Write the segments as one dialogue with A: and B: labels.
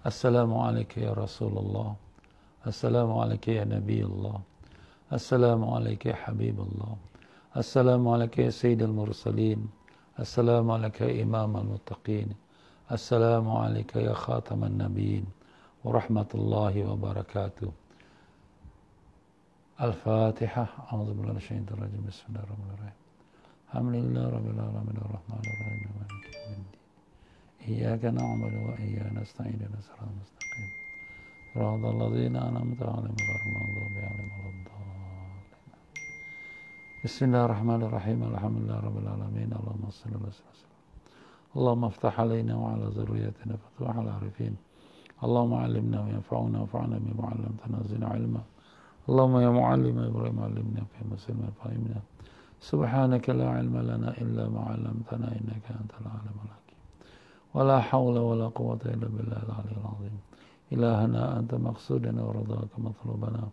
A: Assalamualaikum ya Rasulullah. Assalamualaikum ya Nabiullah. Assalamualaikum ya Habibullah. Assalamualaikum ya Sayyidul Mursalin. Assalamualaikum ya Imam al-Muttaqin. Assalamualaikum ya Khataman Nabiyyin. Warahmatullahi wabarakatuh. Al-Fatihah. A'udzubillahi minasyaitonir rajim. Bismillahirrahmanirrahim. Alhamdulillahi rabbil alamin arrahmanir rahim maliki yaumiddin. Iyyaka na'budu wa iyyaka nasta'in ihdinas siratal mustaqim. Siratal ladzina an'amta 'alaihim ghairil maghdubi 'alaihim waladdallin. Bismillahirrahmanirrahim. Alhamdulillahi rabbil alamin. Allahumma shalli ala sayyidina. Allahumma iftah 'alaina wa 'ala dhurriyyatina futuhal 'arifin. Allahumma 'allimna wa yanfa'una wanfa'na bima 'allamtana zidna 'ilma. Allahumma ya mu'allim Ibrahim 'allimna fahma silma fahimna. Subhanaka la 'ilma lana illa ma 'allamtana innaka antal 'alimul hakim. ولا حول ولا قوة إلا بالله العلي العظيم. إلهنا أنت مقصودنا ورضاك مطلوبنا.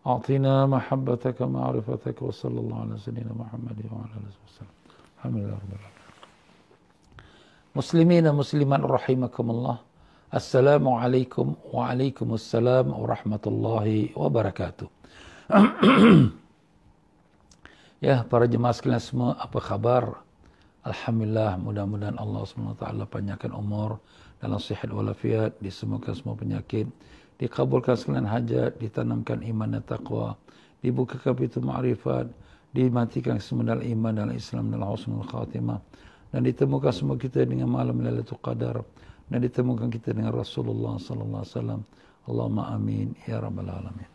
A: أعطنا محبتك ومعرفتك وصلى الله على سيدنا محمد وعلى آله وسلم. الحمد لله رب العالمين. مسلمين مسلمان رحمكم الله. السلام عليكم وعليكم السلام ورحمة الله وبركاته. Ya, para jemaah sekalian semua, apa kabar? Alhamdulillah, mudah-mudahan Allah SWT panjangkan umur dalam sihat walafiat, disembuhkan semua penyakit, dikabulkan sekalian hajat, ditanamkan iman dan taqwa, dibukakan pintu ma'rifat, dimatikan semedal iman dalam Islam dalam husnul khatimah, dan ditemukan semua kita dengan malam Lailatul Qadar, dan ditemukan kita dengan Rasulullah sallallahu alaihi wasallam. Allahumma amin ya rabbal alamin.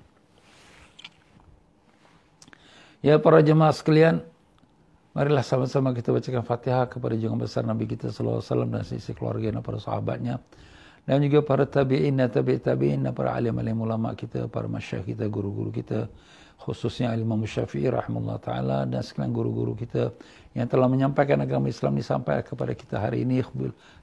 A: Ya para jemaah sekalian, marilah sama-sama kita bacakan Fatihah kepada junjungan besar Nabi kita sallallahu alaihi wasallam dan sisi keluarga dan para sahabatnya, dan juga para tabi'in dan tabi'in dan para alim-alim ulama kita, para masyayikh kita, guru-guru kita, khususnya Imam Syafi'i rahimahullah taala, dan sekalian guru-guru kita yang telah menyampaikan agama Islam disampaikan kepada kita hari ini,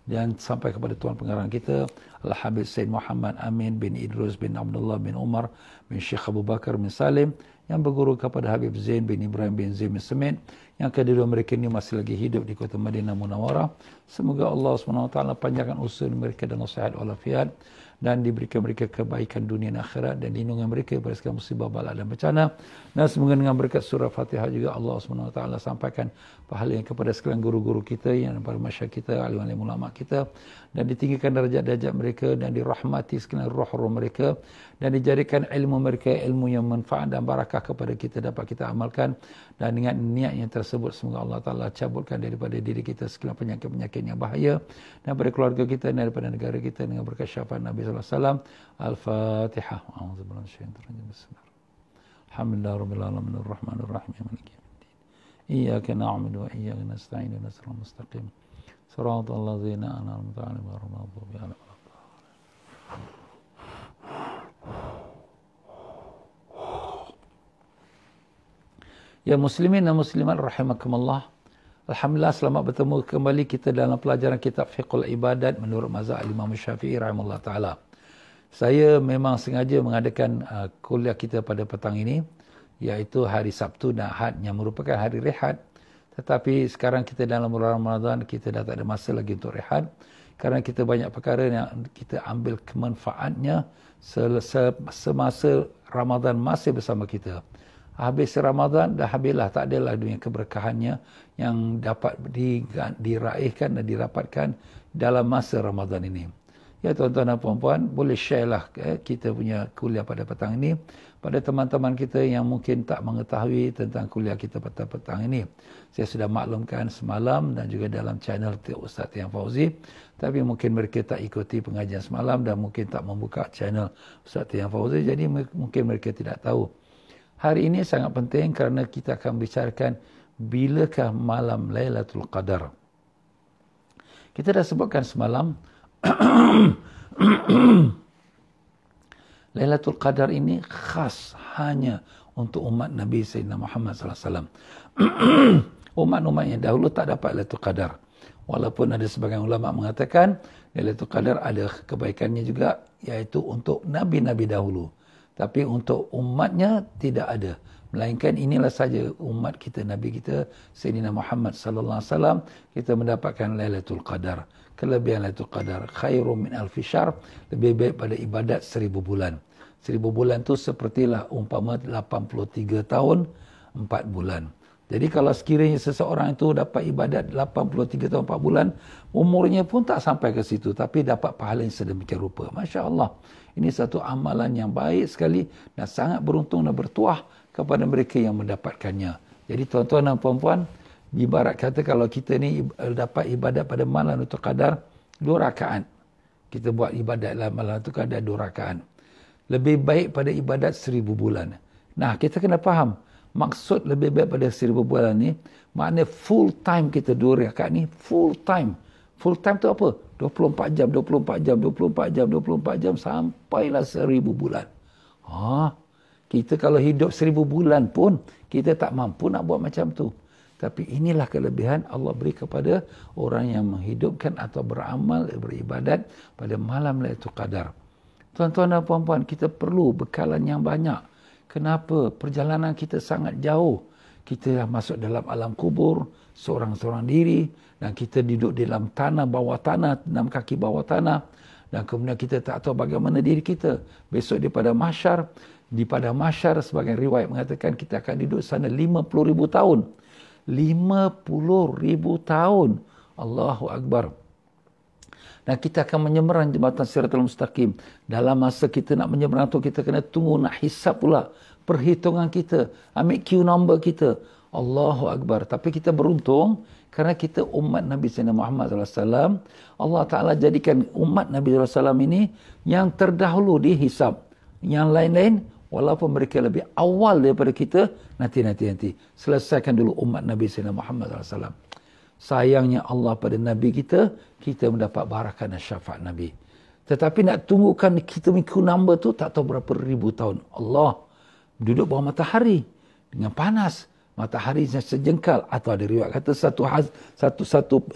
A: dan sampai kepada tuan pengarang kita Al-Habib Said Muhammad Amin bin Idrus bin Abdullah bin Umar bin Syekh Abu Bakar bin Salim, yang berguru kepada Habib Zain bin Ibrahim bin Zain bin Semin, yang kedua mereka ini masih lagi hidup di kota Madinah Munawwarah. Semoga Allah SWT panjangkan usia mereka dengan sehat walafiat, dan diberikan mereka kebaikan dunia dan akhirat, dan lindungi mereka pada segala musibah, bala dan bencana. Dan semoga dengan berkat surah Fatihah juga Allah SWT sampaikan pahala yang kepada sekalian guru-guru kita, yang para masyayikh kita, alim-alim ulama kita, dan ditinggikan darjat-darjat mereka, dan dirahmati sekalian roh-roh mereka, dan dijadikan ilmu mereka ilmu yang manfaat dan barakah kepada kita, dapat kita amalkan. Dan dengan niat yang tersebut, semoga Allah Ta'ala cabutkan daripada diri kita segala penyakit-penyakit yang bahaya, dan daripada keluarga kita, dan daripada negara kita, dengan berkat syafaat Nabi sallallahu alaihi wasallam. Al-Fatihah. A'udzubillahi minasyaitonir rajim. Bismillahirrahmanirrahim. Alhamdulillahi rabbil alamin arrahmanir rahim maliki yaumiddin. Iyyaka na'budu wa iyyaka nasta'in ihdinas siratal mustaqim. Siratal ladzina an'amta 'alaihim ghairil maghdubi 'alaihim waladdallin. Ya muslimin dan muslimat rahimakumullah. Alhamdulillah, selamat bertemu kembali kita dalam pelajaran kitab Fiqhul Ibadat menurut mazhab Imam Syafi'i rahimahullah taala. Saya memang sengaja mengadakan kuliah kita pada petang ini, iaitu hari Sabtu dan Ahad yang merupakan hari rehat. Tetapi sekarang kita dalam bulan Ramadan, kita dah tak ada masa lagi untuk rehat, kerana kita banyak perkara yang kita ambil kemanfaatnya semasa Ramadan masih bersama kita. Habis Ramadan dah habislah, tak adalah dunia keberkahannya yang dapat diraihkan dan dirapatkan dalam masa Ramadan ini. Ya tuan-tuan dan puan-puan, boleh share lah kita punya kuliah pada petang ini pada teman-teman kita yang mungkin tak mengetahui tentang kuliah kita pada petang ini. Saya sudah maklumkan semalam dan juga dalam channel Ustaz Tiang Fauzi, tapi mungkin mereka tak ikuti pengajian semalam dan mungkin tak membuka channel Ustaz Tiang Fauzi, jadi mungkin mereka tidak tahu. Hari ini sangat penting kerana kita akan bicarakan bilakah malam Lailatul Qadar. Kita dah sebutkan semalam Lailatul Qadar ini khas hanya untuk umat Nabi Sayyidina Muhammad SAW. Umat-umat yang dahulu tak dapat Lailatul Qadar. Walaupun ada sebagian ulama mengatakan Lailatul Qadar ada kebaikannya juga, iaitu untuk Nabi-Nabi dahulu. Tapi untuk umatnya tidak ada. Melainkan inilah saja umat kita, Nabi kita Sayyidina Muhammad sallallahu alaihi wasallam, kita mendapatkan Lailatul Qadar. Kelebihan Lailatul Qadar khairum min alfi syahr, lebih baik pada ibadat 1000 bulan. 1000 bulan tu sepertilah umpama 83 tahun 4 bulan. Jadi kalau sekiranya seseorang itu dapat ibadat 83 tahun 4 bulan, umurnya pun tak sampai ke situ, tapi dapat pahala yang sedemikian rupa. Masya Allah. Ini satu amalan yang baik sekali dan sangat beruntung dan bertuah kepada mereka yang mendapatkannya. Jadi tuan-tuan dan puan-puan, ibarat kata kalau kita ni dapat ibadat pada malam Lailatul Qadar 2 rakaat. Kita buat ibadat dalam malam Lailatul Qadar 2 rakaat. Lebih baik pada ibadat 1000 bulan. Nah, kita kena faham. Maksud lebih baik pada 1000 bulan ni, maknanya full time kita 2 rakaat ni, full time. Full time tu apa? 24 jam, 24 jam, 24 jam, 24 jam, sampailah 1000 bulan. Kita kalau hidup 1000 bulan pun, kita tak mampu nak buat macam tu. Tapi inilah kelebihan Allah beri kepada orang yang menghidupkan atau beramal, beribadat pada malam Lailatul Qadar. Tuan-tuan dan puan-puan, kita perlu bekalan yang banyak. Kenapa? Perjalanan kita sangat jauh. Kita dah masuk dalam alam kubur, seorang-seorang diri, dan kita duduk di dalam tanah, bawah tanah, 6 kaki bawah tanah, dan kemudian kita tak tahu bagaimana diri kita. Besok di pada mahsyar, sebagai riwayat mengatakan kita akan duduk sana 50,000 tahun. 50,000 tahun. Allahu Akbar. Dan kita akan menyeberang jembatan Siratul Mustaqim. Dalam masa kita nak menyeberang tu, kita kena tunggu nak hisap pula perhitungan kita, ambil queue number kita. Allahu Akbar. Tapi kita beruntung kerana kita umat Nabi Sayyidina Muhammad SAW. Allah Ta'ala jadikan umat Nabi SAW ini yang terdahulu dihisap. Yang lain-lain, walaupun mereka lebih awal daripada kita, nanti. Selesaikan dulu umat Nabi Sayyidina Muhammad SAW. Sayangnya Allah pada Nabi kita mendapat barakah dan syafaat Nabi. Tetapi nak tunggukan kita queue number tu, tak tahu berapa ribu tahun. Allah duduk bawah matahari dengan panas. Matahari sejengkal, atau ada riwayat kata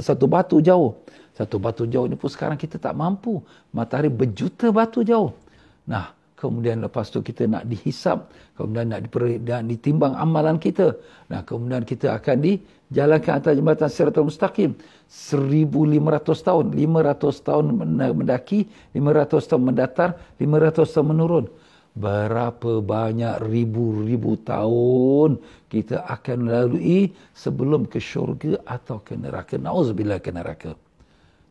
A: satu batu jauh. Satu batu jauh ni pun sekarang kita tak mampu. Matahari berjuta batu jauh. Nah, kemudian lepas tu kita nak dihisap, kemudian nak ditimbang amalan kita. Nah, kemudian kita akan dijalankan atas jembatan Siratul Mustaqim. 1500 tahun. 500 tahun mendaki, 500 tahun mendatar, 500 tahun menurun. Berapa banyak ribu-ribu tahun kita akan lalui sebelum ke syurga atau ke neraka. Na'udzubillah ke neraka.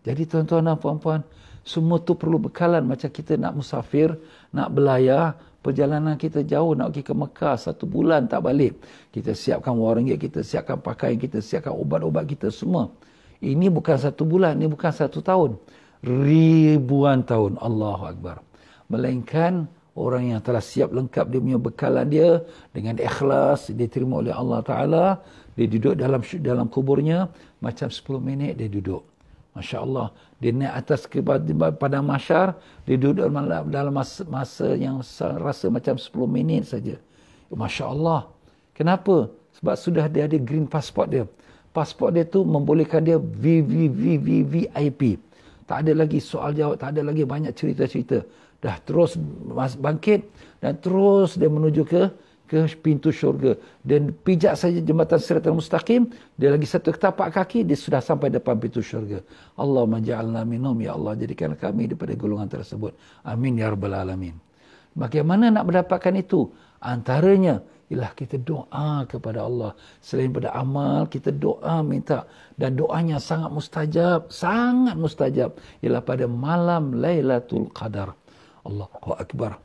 A: Jadi tuan-tuan dan puan-puan, semua tu perlu bekalan. Macam kita nak musafir, nak belayar, perjalanan kita jauh, nak pergi ke Mekah 1 bulan tak balik. Kita siapkan wang ringgit, kita siapkan pakaian, kita siapkan ubat-ubat kita semua. Ini bukan 1 bulan, ini bukan 1 tahun. Ribuan tahun. Allahu Akbar. Melainkan orang yang telah siap lengkap dia punya bekalan dia dengan ikhlas, diterima oleh Allah Ta'ala, dia duduk dalam kuburnya, macam 10 minit dia duduk. Masya Allah. Dia naik atas pada mahsyar, dia duduk dalam masa yang rasa macam 10 minit saja. Masya Allah. Kenapa? Sebab sudah dia ada green passport dia. Pasport dia tu membolehkan dia VIP. Tak ada lagi soal jawab, tak ada lagi banyak cerita-cerita. Dah terus bangkit dan terus dia menuju ke pintu syurga. Dan pijak saja jembatan Siratul Mustaqim, dia lagi 1 tapak kaki, dia sudah sampai depan pintu syurga. Allahumma ja'alna minhum, ya Allah, jadikan kami daripada golongan tersebut. Amin ya rabbal alamin. Bagaimana nak mendapatkan itu? Antaranya ialah kita doa kepada Allah. Selain pada amal, kita doa minta. Dan doanya sangat mustajab. Ialah pada malam Lailatul Qadar. Allahu Akbar.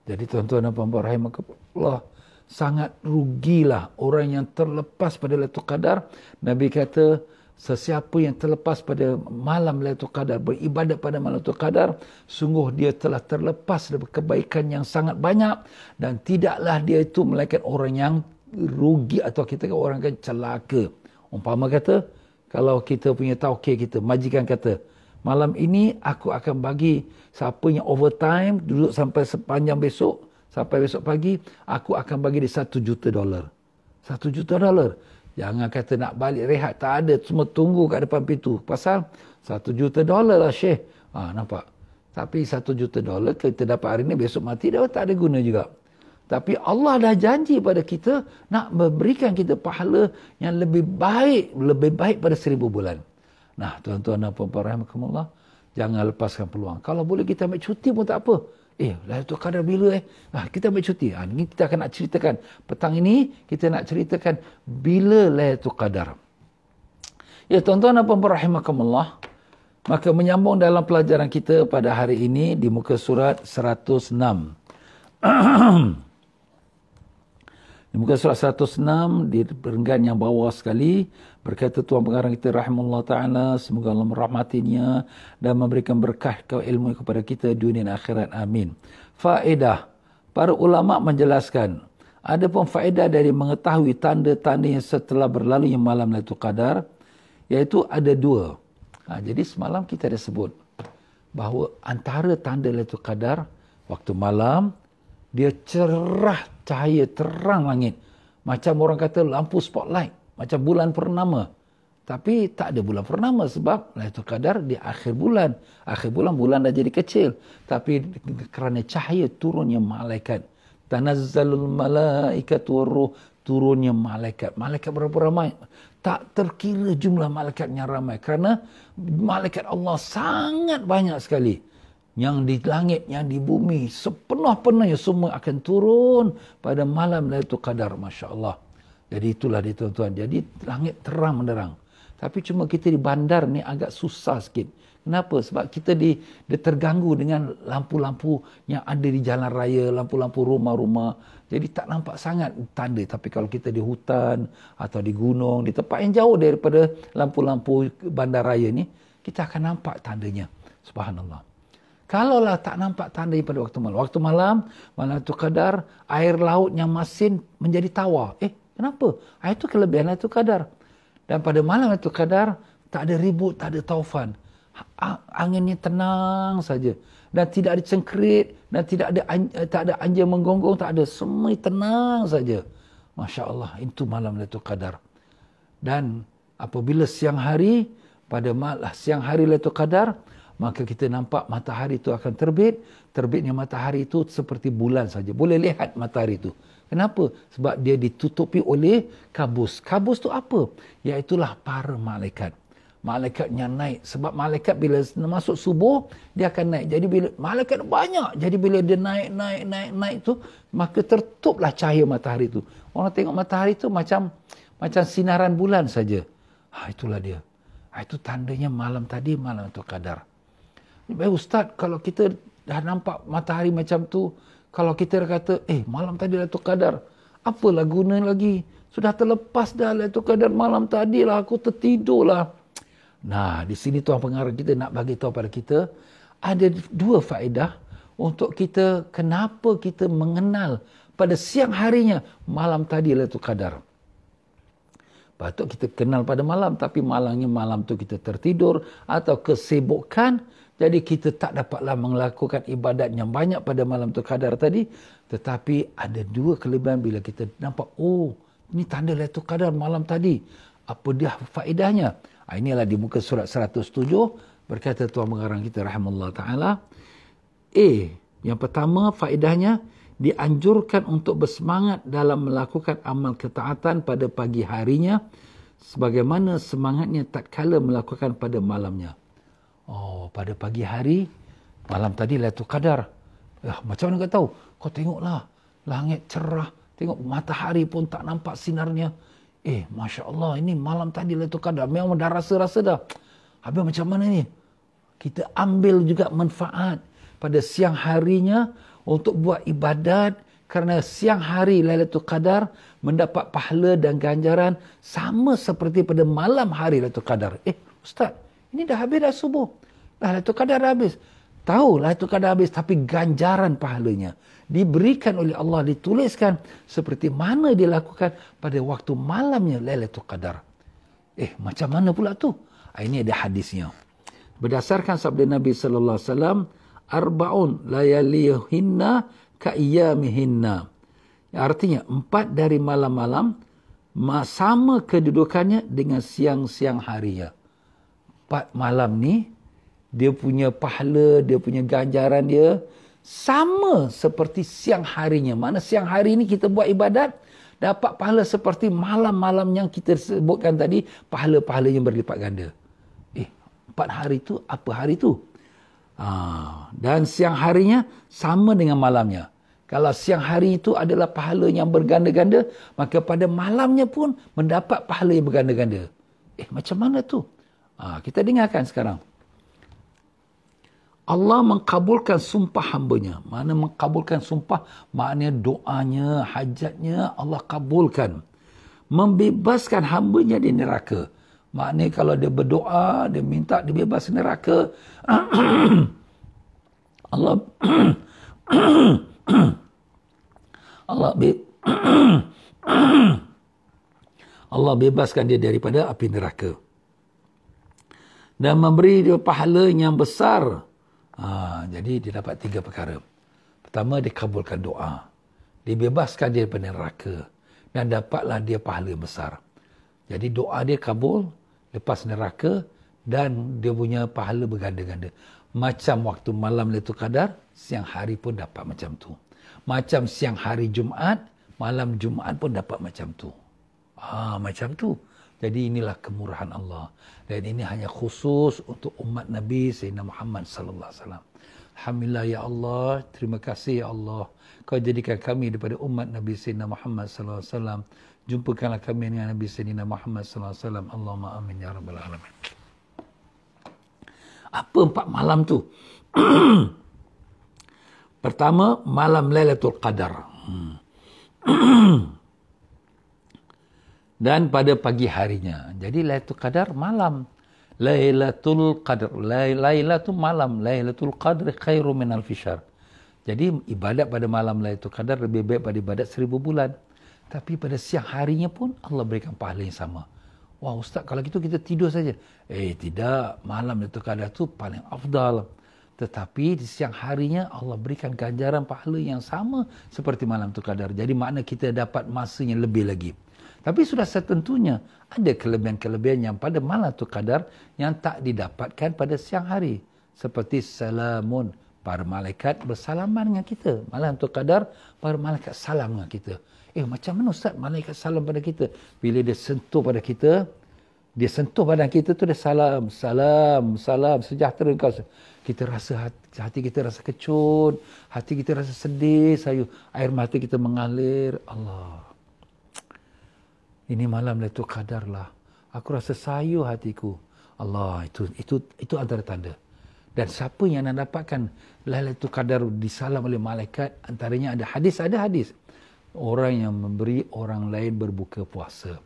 A: Jadi tuan-tuan dan puan-puan rahimakumullah, sangat rugilah orang yang terlepas pada Lailatul Qadar. Nabi kata, sesiapa yang terlepas pada malam Lailatul Qadar, beribadat pada malam Lailatul Qadar, sungguh dia telah terlepas dari kebaikan yang sangat banyak, dan tidaklah dia itu melainkan orang yang rugi, atau kita kata orang yang celaka. Umpama kata, kalau kita punya tauqir kita, majikan kata, malam ini aku akan bagi siapa yang overtime duduk sampai sepanjang besok, sampai besok pagi, aku akan bagi dia $1 juta. $1 juta. Jangan kata nak balik rehat, tak ada, semua tunggu kat depan pintu. Pasal $1 juta lah Syekh. Nampak? Tapi $1 juta kita dapat hari ni, besok mati dah tak ada guna juga. Tapi Allah dah janji pada kita nak memberikan kita pahala yang lebih baik pada 1000 bulan. Nah, tuan-tuan dan puan-puan rahimakumullah, jangan lepaskan peluang. Kalau boleh kita ambil cuti pun tak apa. Lailatul Qadar bila kita ambil cuti. Ini kita akan nak ceritakan. Petang ini kita nak ceritakan bila Lailatul Qadar. Ya, tuan-tuan dan puan-puan rahimakumullah, maka menyambung dalam pelajaran kita pada hari ini di muka surat 106. Di muka surat 106 di perenggan yang bawah sekali berkata Tuan Pengarang kita rahimahullah ta'ala, semoga Allah merahmatinya dan memberikan berkah ilmu kepada kita dunia dan akhirat, amin. Faedah, para ulama menjelaskan ada pun faedah dari mengetahui tanda-tanda yang setelah berlalunya malam Lailatul Qadar, iaitu ada 2. Jadi semalam kita dah sebut bahawa antara tanda Lailatul Qadar waktu malam, dia cerah, cahaya terang langit. Macam orang kata lampu spotlight, macam bulan purnama. Tapi tak ada bulan purnama sebab Lailatul Qadar di akhir bulan. Akhir bulan, bulan dah jadi kecil. Tapi kerana cahaya turunnya malaikat. Tanazzalul malaikatu warruh, turunnya malaikat. Malaikat berapa ramai? Tak terkira jumlah malaikatnya ramai. Kerana malaikat Allah sangat banyak sekali. Yang di langit, yang di bumi, sepenuh-penuhnya semua akan turun pada malam Lailatul Qadar. Masya Allah. Jadi itulah dia tuan-tuan. Jadi langit terang menderang. Tapi cuma kita di bandar ni agak susah sikit. Kenapa? Sebab kita terganggu dengan lampu-lampu yang ada di jalan raya, lampu-lampu rumah-rumah. Jadi tak nampak sangat tanda. Tapi kalau kita di hutan atau di gunung, di tempat yang jauh daripada lampu-lampu bandar raya ni, kita akan nampak tandanya. Subhanallah. Kalaulah tak nampak tanda pada waktu malam. Waktu malam, Lailatul Qadar, air laut yang masin menjadi tawar. Kenapa? Itu kelebihan Lailatul Qadar. Dan pada malam Lailatul Qadar, tak ada ribut, tak ada taufan. Anginnya tenang saja. Dan tidak ada cengkerit, dan tak ada anjing menggonggong, tak ada. Semua tenang saja. Masya Allah, itu malam Lailatul Qadar. Dan apabila siang hari, pada siang hari Lailatul Qadar, maka kita nampak matahari itu akan terbit. Terbitnya matahari itu seperti bulan saja. Boleh lihat matahari itu. Kenapa? Sebab dia ditutupi oleh kabus. Kabus itu apa? Iaitulah para malaikat. Malaikatnya naik. Sebab malaikat bila masuk subuh, dia akan naik. Jadi bila malaikat banyak. Jadi bila dia naik itu, maka tertutuplah cahaya matahari itu. Orang tengok matahari itu macam sinaran bulan saja. Itulah dia. Itu tandanya malam tadi, malam Lailatul Qadar. Baik Ustaz, kalau kita dah nampak matahari macam tu, kalau kita kata, malam tadi Lailatul Qadar, apalah guna lagi? Sudah terlepas dah Lailatul Qadar malam tadi lah, aku tertidurlah. Nah, di sini Tuan Pengarang kita nak bagi tahu pada kita, ada 2 faedah untuk kita, kenapa kita mengenal pada siang harinya, malam tadi Lailatul Qadar. Patut kita kenal pada malam, tapi malam tu kita tertidur atau kesibukan. Jadi kita tak dapatlah melakukan ibadat yang banyak pada malam tu Qadar tadi. Tetapi ada 2 kelebihan bila kita nampak, ini tanda Lailatul Qadar malam tadi. Apa dia faedahnya? Inilah di muka surat 107. Berkata Tuan Pengarang kita rahimahullah ta'ala. Yang pertama faedahnya, dianjurkan untuk bersemangat dalam melakukan amal ketaatan pada pagi harinya. Sebagaimana semangatnya tak kala melakukan pada malamnya. Pada pagi hari, malam tadi Lailatul Qadar. Macam mana kau tahu? Kau tengoklah, langit cerah. Tengok matahari pun tak nampak sinarnya. Masya Allah, ini malam tadi Lailatul Qadar. Memang dah rasa-rasa dah. Habis macam mana ni? Kita ambil juga manfaat pada siang harinya untuk buat ibadat. Kerana siang hari Lailatul Qadar mendapat pahala dan ganjaran sama seperti pada malam hari Lailatul Qadar. Ustaz, ini dah habis dah subuh. Lailatul Qadar dah habis. Tahu Lailatul Qadar habis, tapi ganjaran pahalanya diberikan oleh Allah, dituliskan seperti mana dilakukan pada waktu malamnya Lailatul Qadar. Macam mana pula tu? Ini ada hadisnya. Berdasarkan sabda Nabi sallallahu alaihi wasallam, arba'un layalihinna ka'iyamihinna. Artinya 4 dari malam-malam sama kedudukannya dengan siang-siang harinya. 4 malam ni dia punya pahala, dia punya ganjaran dia sama seperti siang harinya. Mana siang hari ini kita buat ibadat, dapat pahala seperti malam-malam yang kita sebutkan tadi, pahala-pahala yang berlipat ganda. 4 hari itu, apa hari itu? Dan siang harinya sama dengan malamnya. Kalau siang hari itu adalah pahala yang berganda-ganda, maka pada malamnya pun mendapat pahala yang berganda-ganda. Macam mana tu? Kita dengarkan sekarang. Allah mengkabulkan sumpah hambanya. Mana mengkabulkan sumpah? Maknanya doanya, hajatnya Allah kabulkan. Membebaskan hambanya di neraka. Maknanya kalau dia berdoa, dia minta dibebas neraka. Allah Allah bebaskan dia daripada api neraka. Dan memberi dia pahala yang besar. Jadi dia dapat 3 perkara. Pertama, dia kabulkan doa. Dibebaskan dia daripada neraka. Dan dapatlah dia pahala yang besar. Jadi doa dia kabul, lepas neraka, dan dia punya pahala berganda-ganda. Macam waktu malam Lailatul Qadar, siang hari pun dapat macam tu. Macam siang hari Jumaat, malam Jumaat pun dapat macam tu. Macam tu. Jadi inilah kemurahan Allah. Dan ini hanya khusus untuk umat Nabi Sayyidina Muhammad sallallahu alaihi wasallam. Alhamdulillah ya Allah, terima kasih ya Allah. Kau jadikan kami daripada umat Nabi Sayyidina Muhammad sallallahu alaihi wasallam. Jumpakanlah kami dengan Nabi Sayyidina Muhammad sallallahu alaihi wasallam. Allahumma amin ya rabbal alamin. Apa 4 malam tu? Pertama, malam Lailatul Qadar. Dan pada pagi harinya. Jadi Lailatul Qadar malam. Lailatul Qadar. Lailatul malam. Lailatul Qadar khairu min alfi syahr. Jadi ibadat pada malam Lailatul Qadar lebih baik pada ibadat 1000 bulan. Tapi pada siang harinya pun Allah berikan pahala yang sama. Wah Ustaz, kalau gitu kita tidur saja. Tidak. Malam Lailatul Qadar tu paling afdal. Tetapi di siang harinya Allah berikan ganjaran pahala yang sama seperti malam Lailatul Qadar. Jadi makna kita dapat masanya lebih lagi. Tapi sudah setentunya ada kelebihan-kelebihan yang pada malam Lailatul Qadar yang tak didapatkan pada siang hari. Seperti salamun, para malaikat bersalaman dengan kita. Malam Lailatul Qadar, para malaikat salam dengan kita. Macam mana Ustaz malaikat salam pada kita? Bila dia sentuh pada kita, dia sentuh badan kita tu dia salam, salam, salam, sejahtera engkau. Kita rasa hati kita rasa kecut, hati kita rasa sedih, sayu, air mata kita mengalir. Allah. Ini malam Lailatul Qadar lah. Aku rasa sayu hatiku. Allah, itu antara tanda. Dan siapa yang nak dapatkan Lailatul Qadar disalam oleh malaikat, antaranya ada hadis. Orang yang memberi orang lain berbuka puasa.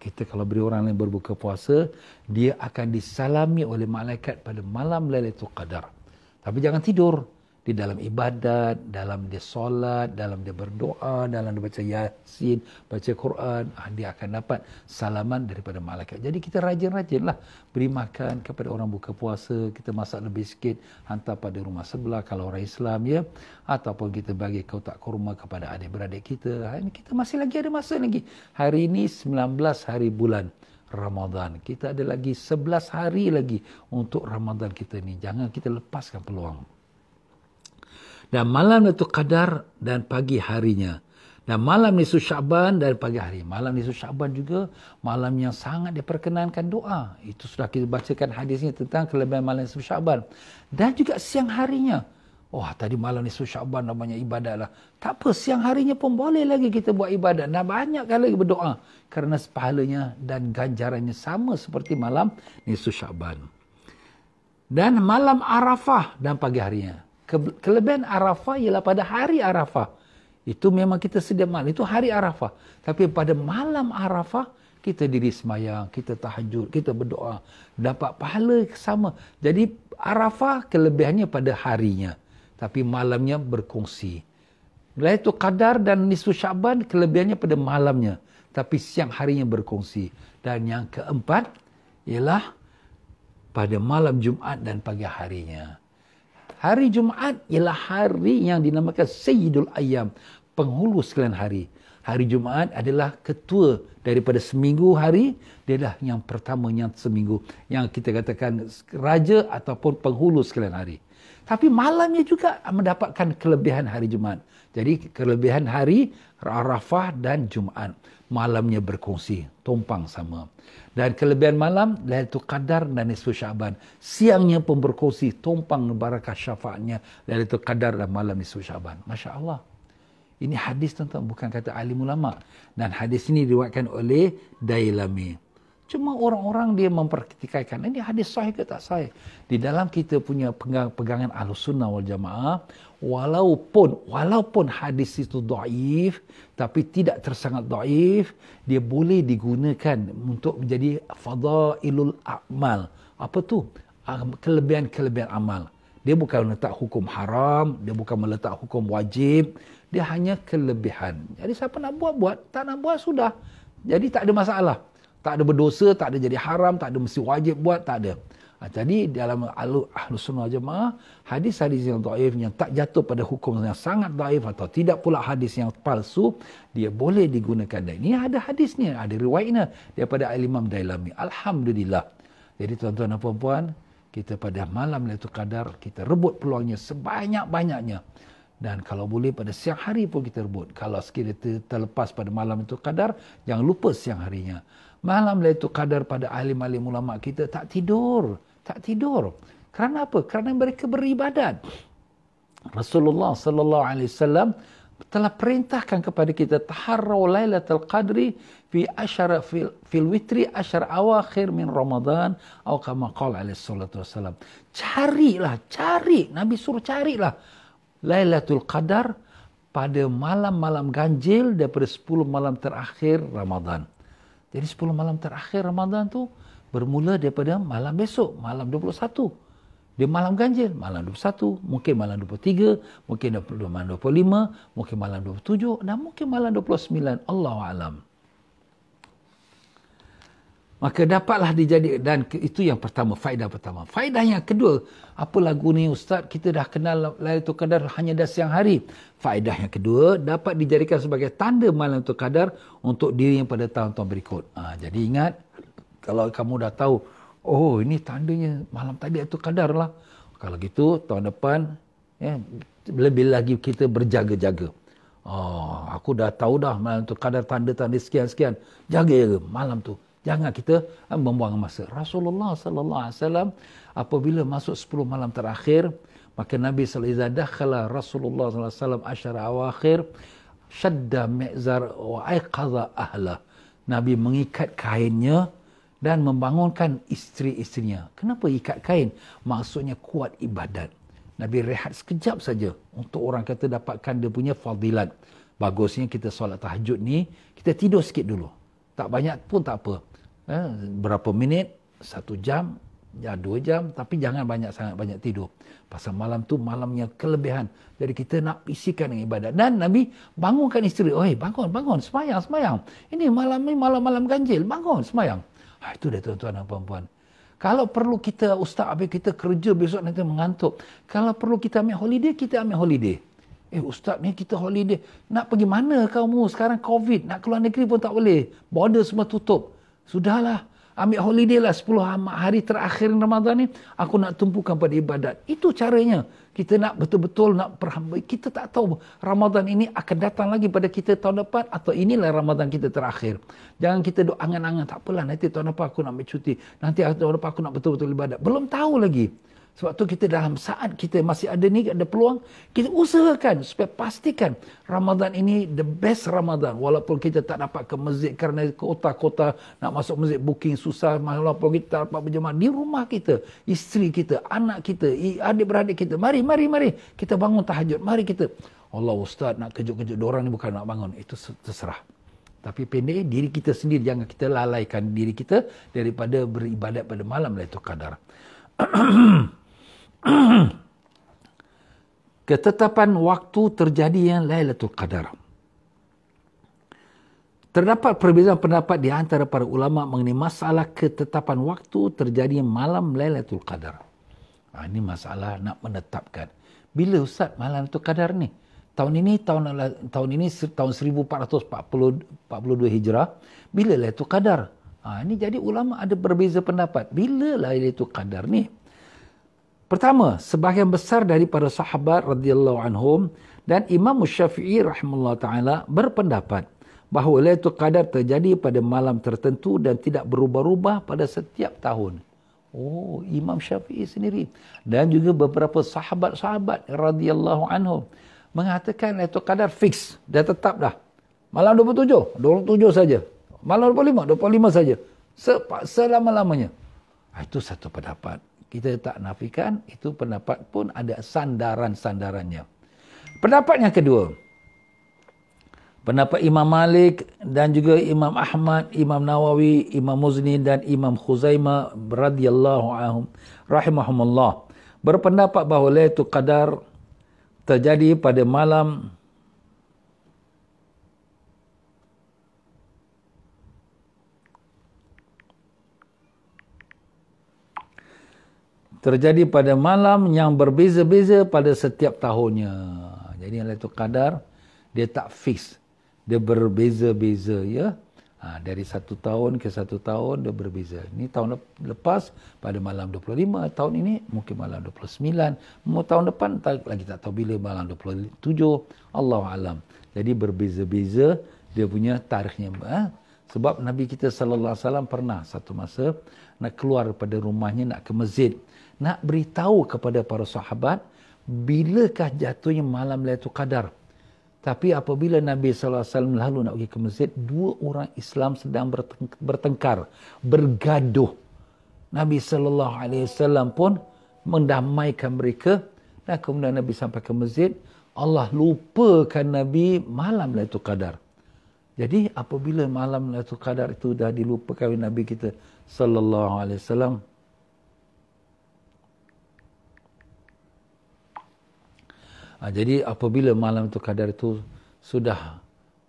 A: Kita kalau beri orang lain berbuka puasa, dia akan disalami oleh malaikat pada malam Lailatul Qadar. Tapi jangan tidur. Di dalam ibadat, dalam dia solat, dalam dia berdoa, dalam dia baca Yasin, baca Quran, dia akan dapat salaman daripada malaikat. Jadi kita rajin-rajinlah beri makan kepada orang buka puasa, kita masak lebih sikit, hantar pada rumah sebelah kalau orang Islam ya, ataupun kita bagi kotak kurma kepada adik-beradik kita. Ini kita masih lagi ada masa lagi. Hari ini 19 hari bulan Ramadan. Kita ada lagi 11 hari lagi untuk Ramadan kita ni. Jangan kita lepaskan peluang. Dan malam Lailatul Qadar dan pagi harinya. Dan malam nisfu Sya'ban dan pagi hari. Malam nisfu Sya'ban juga malam yang sangat diperkenankan doa. Itu sudah kita bacakan hadisnya tentang kelebihan malam nisfu Sya'ban. Dan juga siang harinya. Tadi malam nisfu Sya'ban namanya ibadat lah. Tak apa, siang harinya pun boleh lagi kita buat ibadat. Dan banyak kali berdoa. Kerana pahalanya dan ganjarannya sama seperti malam nisfu Sya'ban. Dan malam Arafah dan pagi harinya. Kelebihan Arafah ialah pada hari Arafah. Itu memang kita sedia malam. Itu hari Arafah. Tapi pada malam Arafah, kita diri semayang, kita tahajud, kita berdoa. Dapat pahala sama. Jadi Arafah kelebihannya pada harinya. Tapi malamnya berkongsi. Lailatul Qadar dan nisfu Sya'ban kelebihannya pada malamnya. Tapi siang harinya berkongsi. Dan yang keempat ialah pada malam Jumaat dan pagi harinya. Hari Jumaat ialah hari yang dinamakan Sayyidul Ayyam, penghulu sekalian hari. Hari Jumaat adalah ketua daripada seminggu hari. Dia adalah yang pertamanya seminggu. Yang kita katakan raja ataupun penghulu sekalian hari. Tapi malamnya juga mendapatkan kelebihan hari Jumaat. Jadi kelebihan hari Arafah dan Jumaat. Malamnya berkongsi, tumpang sama. Dan kelebihan malam, Lailatul Qadar dan Nisfu Syaban. Siangnya pun berkongsi, tumpang barakah syafaatnya, Lailatul Qadar dan malam Nisfu Syaban. Masya Allah. Ini hadis tuan-tuan, bukan kata alim ulama. Dan hadis ini diriwayatkan oleh Dailami. Cuma orang-orang dia mempertikaikan, ini hadis sahih ke tak sahih. Di dalam kita punya pegangan Ahlus Sunnah wal Jamaah, walaupun hadis itu dhaif, tapi tidak tersangat dhaif, dia boleh digunakan untuk menjadi fadailul a'mal. Apa tu? Kelebihan-kelebihan amal. Dia bukan meletak hukum haram, dia bukan meletak hukum wajib, dia hanya kelebihan. Jadi siapa nak buat, tak nak buat sudah. Jadi tak ada masalah. Tak ada berdosa, tak ada jadi haram, tak ada mesti wajib buat, tak ada. Jadi dalam Ahlus Sunnah Jamaah, hadis-hadis yang dhaif yang tak jatuh pada hukum yang sangat dhaif atau tidak pula hadis yang palsu, dia boleh digunakan. Dan ini ada hadisnya, ada riwayatnya daripada Al-Imam Dailami. Alhamdulillah. Jadi tuan-tuan dan puan-puan, kita pada malam Lailatul Qadar, kita rebut peluangnya sebanyak-banyaknya. Dan kalau boleh pada siang hari pun kita rebut. Kalau sekiranya terlepas pada malam Lailatul Qadar, jangan lupa siang harinya. Malam Lailatul Qadar pada alim-alim ulama kita tak tidur. Tak tidur. Kerana apa? Kerana mereka beribadat. Rasulullah sallallahu alaihi wasallam telah perintahkan kepada kita taharrau Lailatul Qadri fi asyara fil witri asyar awakhir min Ramadan atau kama qala alaihi salatu wasallam. Cari. Nabi suruh carilah Lailatul Qadar pada malam-malam ganjil daripada 10 malam terakhir Ramadan. Jadi 10 malam terakhir Ramadan tu bermula daripada malam besok, malam 21. Dia malam ganjil, malam 21, mungkin malam 23, mungkin malam 25, mungkin malam 27 dan mungkin malam 29. Allahu a'lam. Maka dapatlah dijadikan, dan itu yang pertama, faedah pertama. Faedah yang kedua, apa lagu ni Ustaz? Kita dah kenal Lailatul Qadar hanya dah siang hari. Faedah yang kedua, dapat dijadikan sebagai tanda malam Lailatul Qadar untuk dirinya pada tahun-tahun berikut. Jadi ingat, kalau kamu dah tahu, oh ini tandanya malam tadi Lailatul Qadar lah. Kalau gitu, tahun depan, lebih lagi kita berjaga-jaga. Oh, aku dah tahu dah malam Lailatul Qadar tanda-tanda sekian-sekian. Jaga-jaga malam tu. Jangan kita membuang masa. Rasulullah sallallahu alaihi wasallam apabila masuk 10 malam terakhir, maka Nabi sallallahu alaihi wasallam dakhala Rasulullah sallallahu alaihi wasallam asyara awakhir syadda mi'zar wa aiqadha ahla. Nabi mengikat kainnya dan membangunkan isteri-isterinya. Kenapa ikat kain? Maksudnya kuat ibadat. Nabi rehat sekejap saja untuk orang kata dapatkan dia punya fadilat. Bagusnya kita solat tahajud ni, kita tidur sikit dulu. Tak banyak pun tak apa. Berapa minit, 1 jam, 2 jam, tapi jangan sangat banyak tidur. Pasal malam tu malamnya kelebihan. Jadi kita nak isikan dengan ibadat. Dan Nabi bangunkan isteri. Bangun, semayang. Ini malam-malam ganjil, bangun, semayang. Itu dah tuan-tuan dan puan-puan. Kalau perlu kita, Ustaz, habis kita kerja besok nanti mengantuk. Kalau perlu kita ambil holiday, kita ambil holiday. Ustaz ni kita holiday. Nak pergi mana kamu? Sekarang COVID. Nak keluar negeri pun tak boleh. Border semua tutup. Sudahlah. Ambil holiday lah 10 hari terakhir Ramadan ni. Aku nak tumpukan pada ibadat. Itu caranya. Kita nak betul-betul kita tak tahu Ramadan ini akan datang lagi pada kita tahun depan atau inilah Ramadan kita terakhir. Jangan kita duk angan-angan. Tak apalah, nanti tahun depan aku nak ambil cuti. Nanti tahun depan aku nak betul-betul ibadat. Belum tahu lagi. Sebab tu kita dalam saat kita masih ada ni, ada peluang, kita usahakan supaya pastikan Ramadan ini the best Ramadan. Walaupun kita tak dapat ke masjid kerana kota-kota nak masuk masjid booking susah, walaupun kita dapat berjemaah di rumah kita, isteri kita, anak kita, adik-beradik kita, mari kita bangun tahajud, mari kita. Allah Ustaz nak kejut-kejut diorang ni bukan nak bangun, itu terserah. Tapi pendek diri kita sendiri, jangan kita lalaikan diri kita daripada beribadat pada malam Lailatul Qadar. Ketetapan waktu terjadinya Lailatul Qadar. Terdapat perbezaan pendapat di antara para ulama mengenai masalah ketetapan waktu terjadinya malam Lailatul Qadar. Ini masalah nak menetapkan. Bila Ustaz malam Lailatul Qadar ni? tahun ini tahun 1442 Hijrah. Bila Lailatul Qadar? Ini jadi ulama ada berbeza pendapat. Bila Lailatul Qadar ni? Pertama, sebahagian besar daripada sahabat radhiyallahu anhum dan Imam Syafi'i rahimahullah taala berpendapat bahawa Lailatul Qadar terjadi pada malam tertentu dan tidak berubah-ubah pada setiap tahun. Oh, Imam Syafi'i sendiri dan juga beberapa sahabat-sahabat radhiyallahu anhum mengatakan Lailatul Qadar fix, dah tetap dah. Malam 27 saja. Malam 25 saja. Selama-lamanya. Itu satu pendapat. Kita tak nafikan, itu pendapat pun ada sandaran-sandarannya. Pendapat yang kedua, pendapat Imam Malik dan juga Imam Ahmad, Imam Nawawi, Imam Muzni dan Imam Khuzaimah radhiyallahu anhum rahimahumullah berpendapat bahawa Lailatul Qadar terjadi pada malam yang berbeza-beza pada setiap tahunnya. Jadi Lailatul Qadar dia tak fix, dia berbeza-beza ya. Dari satu tahun ke satu tahun dia berbeza. Ini tahun lepas pada malam 25, tahun ini mungkin malam 29, tahun depan lagi tak tahu bila malam 27. Allahu alam. Jadi berbeza-beza dia punya tarikhnya. Sebab Nabi kita sallallahu alaihi wasallam pernah satu masa nak keluar daripada rumahnya nak ke masjid, nak beritahu kepada para sahabat bilakah jatuhnya malam Lailatul Qadar. Tapi apabila Nabi sallallahu alaihi wasallam lalu nak pergi ke masjid, dua orang Islam sedang bertengkar, bergaduh. Nabi sallallahu alaihi wasallam pun mendamaikan mereka dan kemudian Nabi sampai ke masjid, Allah lupakan Nabi malam Lailatul Qadar. Jadi apabila malam Lailatul Qadar itu dah dilupakan oleh Nabi kita sallallahu alaihi wasallam, jadi apabila malam Lailatul Qadar itu sudah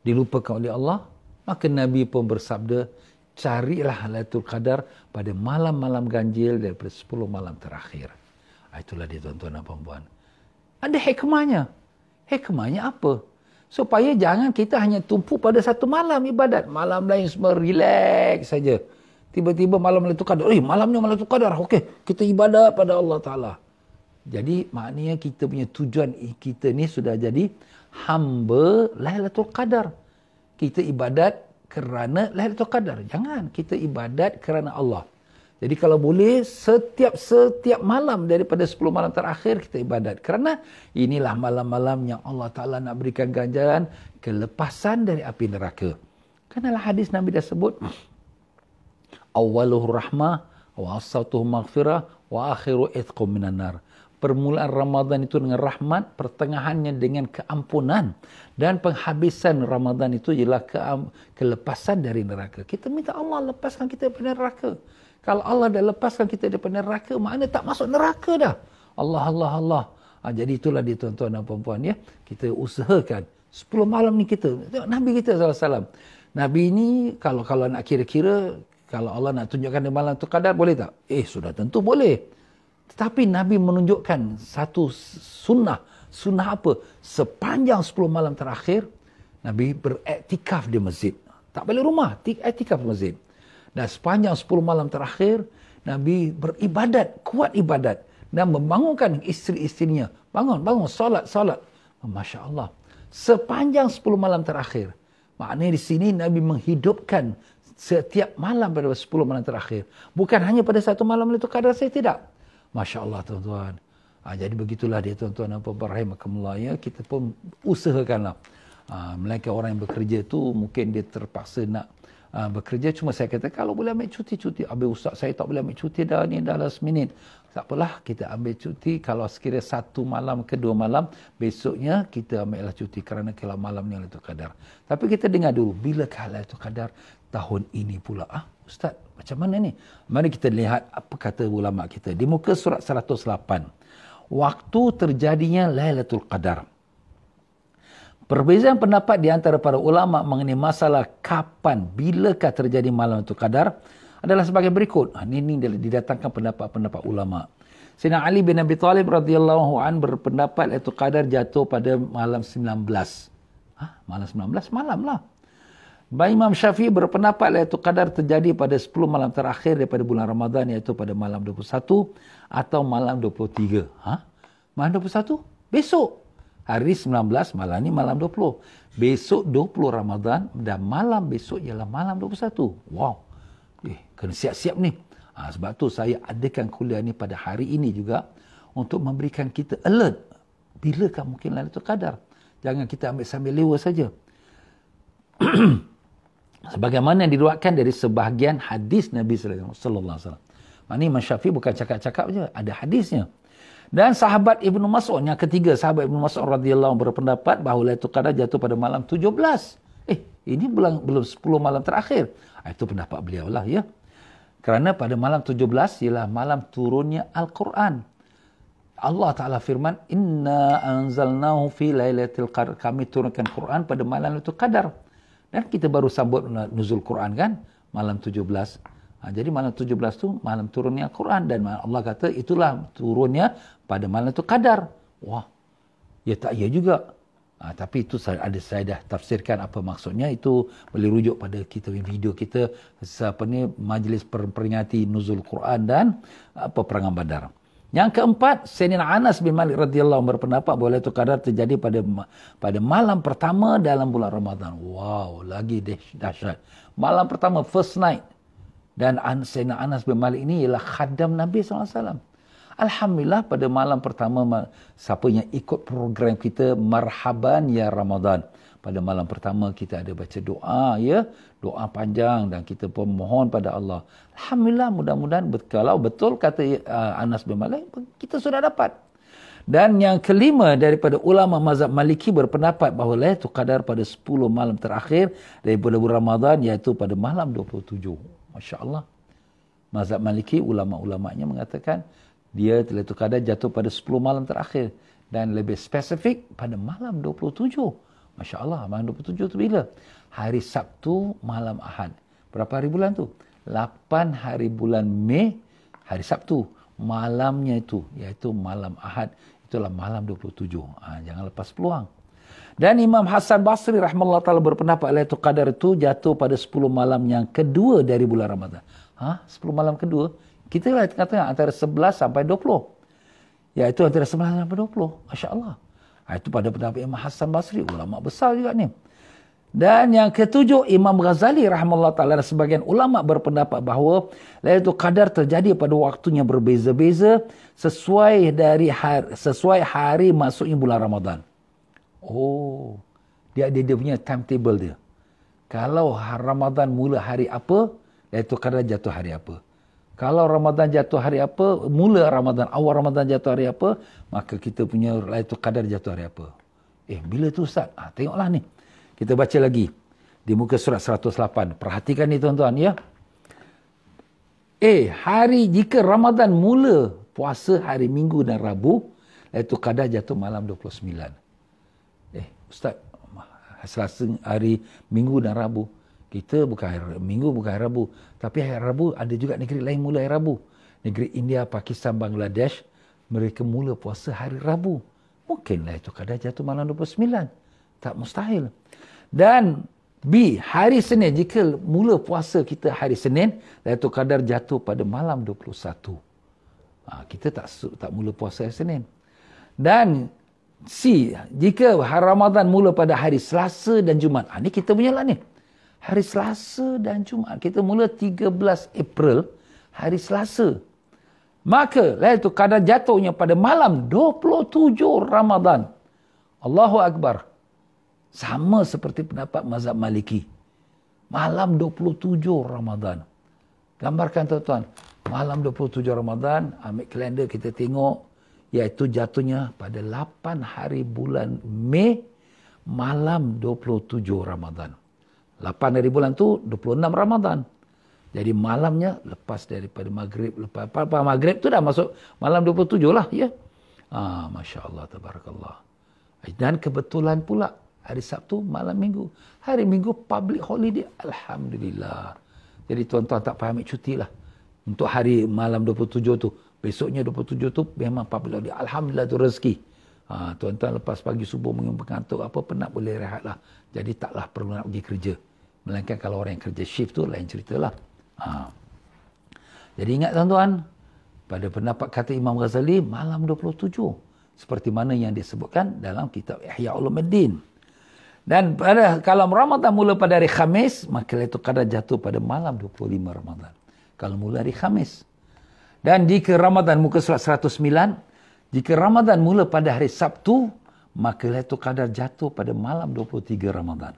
A: dilupakan oleh Allah, maka Nabi pun bersabda, carilah Lailatul Qadar pada malam-malam ganjil daripada 10 malam terakhir. Itulah dia tuan-tuan dan puan-puan. Ada hikmahnya. Hikmahnya apa? Supaya jangan kita hanya tumpu pada satu malam ibadat. Malam lain semua relax saja. Tiba-tiba malam Lailatul Qadar. Malam ni Lailatul Qadar. Okey, kita ibadat pada Allah Ta'ala. Jadi maknanya kita punya tujuan kita ni sudah jadi hamba Lailatul Qadar. Kita ibadat kerana Lailatul Qadar. Jangan kita ibadat kerana Allah. Jadi kalau boleh setiap malam daripada 10 malam terakhir kita ibadat. Kerana inilah malam-malam yang Allah Ta'ala nak berikan ganjaran kelepasan dari api neraka. Kerana hadis Nabi dah sebut, awwaluhu rahmah wa awsatuhu maghfirah wa akhiru itqum minan nar. Permulaan Ramadan itu dengan rahmat, pertengahannya dengan keampunan dan penghabisan Ramadan itu ialah kelepasan dari neraka. Kita minta Allah lepaskan kita daripada neraka. Kalau Allah dah lepaskan kita daripada neraka, maknanya tak masuk neraka dah. Allah. Jadi itulah dia tuan-tuan dan puan-puan ya. Kita usahakan 10 malam ni kita. Tengok Nabi kita SAW. Nabi ni kalau nak kira-kira, kalau Allah nak tunjukkan dia malam tu Qadar, boleh tak? Sudah tentu boleh. Tetapi Nabi menunjukkan satu sunnah. Sunnah apa? Sepanjang 10 malam terakhir, Nabi beriktikaf di masjid. Tak balik rumah, iktikaf di masjid. Dan sepanjang 10 malam terakhir, Nabi beribadat, kuat ibadat. Dan membangunkan isteri-isterinya. Bangun, solat. Masya Allah. Sepanjang 10 malam terakhir. Maknanya di sini Nabi menghidupkan setiap malam pada 10 malam terakhir. Bukan hanya pada satu malam Lailatul Qadar saja, tidak. Masya Allah tuan-tuan. Jadi begitulah dia tuan-tuan dan puan-puan rahimakumullah ya. Kita pun usahakanlah. Melainkan orang yang bekerja tu mungkin dia terpaksa nak bekerja. Cuma saya kata kalau boleh ambil cuti. Habis ustaz saya tak boleh ambil cuti dah ni dah last minute. Tak apalah kita ambil cuti. Kalau sekiranya 1 malam ke 2 malam, besoknya kita ambillah cuti. Kerana kalau malam ni Lailatul Qadar. Tapi kita dengar dulu. Bilakah Lailatul Qadar tahun ini pula? Ustaz, macam mana ni? Mari kita lihat apa kata ulama kita. Di muka surat 108. Waktu terjadinya Lailatul Qadar. Perbezaan pendapat di antara para ulama mengenai masalah kapan, bilakah terjadi malam Lailatul Qadar adalah sebagai berikut. Ini didatangkan pendapat-pendapat ulama. Sayyidina Ali bin Abi Thalib radhiyallahu an berpendapat Lailatul Qadar jatuh pada malam 19. Malam 19? Malam lah. Imam Syafi'i berpendapat Lailatul Qadar terjadi pada 10 malam terakhir daripada bulan Ramadan, iaitu pada malam 21 atau malam 23. Malam 21? Besok. Hari 19, malam ni malam 20. Besok 20 Ramadan dan malam besok ialah malam 21. Wow. Kena siap-siap ni. Sebab tu saya adakan kuliah ni pada hari ini juga untuk memberikan kita alert. Bilakah mungkin Lailatul Qadar? Jangan kita ambil sambil lewa saja. Sebagaimana diriwayatkan dari sebahagian hadis Nabi sallallahu alaihi wasallam. Maknanya Imam Syafi'i bukan cakap-cakap je, ada hadisnya. Dan sahabat Ibnu Mas'ud yang ketiga, sahabat Ibnu Mas'ud radhiyallahu berpendapat bahawa Lailatul Qadar jatuh pada malam 17. Ini belum 10 malam terakhir. Itu pendapat beliau lah ya. Kerana pada malam 17 ialah malam turunnya Al-Quran. Allah Ta'ala firman, Inna anzalnahu fi lailatul qadar. Kami turunkan Quran pada malam Lailatul Qadar. Dan kita baru sambut nuzul Quran kan, malam 17. Jadi malam 17 tu malam turunnya Al-Quran. Dan Allah kata itulah turunnya pada malam Lailatul Qadar. Wah, ya tak ya juga. Tapi itu saya dah tafsirkan apa maksudnya. Itu boleh rujuk pada kita video kita majlis peringati nuzul Quran dan peperangan Badar. Yang keempat, Sayyidina Anas bin Malik radhiyallahu anhu berpendapat bahawa Lailatul Qadar terjadi pada malam pertama dalam bulan Ramadan. Wow, lagi dahsyat. Malam pertama, first night. Dan Sayyidina Anas bin Malik ini ialah khadam Nabi SAW. Alhamdulillah pada malam pertama, siapa yang ikut program kita Marhaban Ya Ramadan, pada malam pertama kita ada baca doa ya, doa panjang dan kita pun mohon pada Allah. Alhamdulillah, mudah-mudahan kalau betul kata Anas bin Malik, kita sudah dapat. Dan yang kelima daripada ulama mazhab Maliki berpendapat bahawa Lailatul Qadar pada 10 malam terakhir daripada bulan Ramadan, iaitu pada malam 27. Masya-Allah. Mazhab Maliki ulama-ulamanya mengatakan dia Lailatul Qadar jatuh pada 10 malam terakhir dan lebih spesifik pada malam 27. Masya-Allah, malam 27 tu bila? Hari Sabtu malam Ahad. Berapa hari bulan tu? 8 hari bulan Mei, hari Sabtu. Malamnya itu, iaitu malam Ahad, itulah malam 27. Jangan lepas peluang. Dan Imam Hasan Basri rahimahullah ta'ala berpendapat Lailatul Qadar itu jatuh pada 10 malam yang kedua dari bulan Ramadan. 10 malam kedua? Kita lah tengah-tengah antara 11 sampai 20. Iaitu antara 11 sampai 20. Masya Allah. Itu pada pendapat Imam Hasan Basri. Ulama besar juga ni. Dan yang ketujuh, Imam Ghazali rahimahullah ta'ala dan sebagian ulama berpendapat bahawa Lailatul Qadar terjadi pada waktunya berbeza-beza sesuai hari masuknya bulan Ramadan. Oh, dia punya timetable dia. Kalau Ramadan mula hari apa, Lailatul Qadar jatuh hari apa. Kalau Ramadan jatuh hari apa, mula Ramadan, awal Ramadan jatuh hari apa, maka kita punya Lailatul Qadar jatuh hari apa. Bila tu Ustaz? Tengoklah ni. Kita baca lagi. Di muka surat 108. Perhatikan ni tuan-tuan ya. Hari jika Ramadan mula puasa hari Minggu dan Rabu, Lailatul Qadar jatuh malam 29. Ustaz, Selasa hari Minggu dan Rabu. Kita bukan hari Minggu, bukan hari Rabu. Tapi hari Rabu ada juga negeri lain mula hari Rabu. Negeri India, Pakistan, Bangladesh, mereka mula puasa hari Rabu. Mungkinlah itu kadang jatuh malam 29. Tak mustahil. Dan hari Senin, jika mula puasa kita hari Senin, Lailatul Qadar jatuh pada malam 21. Kita tak mula puasa hari Senin. Dan jika hari Ramadan mula pada hari Selasa dan Jumaat. Ni kita punya lah ni. Hari Selasa dan Jumaat. Kita mula 13 April, hari Selasa. Maka Lailatul Qadar jatuhnya pada malam 27 Ramadan. Allahu Akbar. Sama seperti pendapat mazhab Maliki. Malam 27 Ramadan. Gambarkan tuan-tuan. Malam 27 Ramadan, ambil kalender kita tengok, iaitu jatuhnya pada 8 hari bulan Mei, malam 27 Ramadan. 8 hari bulan tu 26 Ramadan. Jadi malamnya lepas daripada maghrib, lepas maghrib tu dah masuk malam 27 lah ya. Masya Allah, tabarakallah. Dan kebetulan pula hari Sabtu malam Minggu. Hari Minggu public holiday. Alhamdulillah. Jadi tuan-tuan tak payah ambil cuti lah. Untuk hari malam 27 tu Besoknya 27 tu memang apabila dia alhamdulillah tu rezeki. Tuan-tuan lepas pagi subuh mengantuk apa penat boleh rehatlah. Jadi taklah perlu nak pergi kerja. Melainkan kalau orang yang kerja shift tu lain ceritalah. Jadi ingat tuan-tuan, pada pendapat kata Imam Ghazali malam 27 seperti mana yang disebutkan dalam kitab Ihya Ulumuddin. Dan kalau Ramadan mula pada hari Khamis, maka Lailatul Qadar jatuh pada malam 25 Ramadan. Kalau mula hari Khamis. Dan jika Ramadan muka surat 109, jika Ramadan mula pada hari Sabtu, maka Lailatul Qadar jatuh pada malam 23 Ramadan.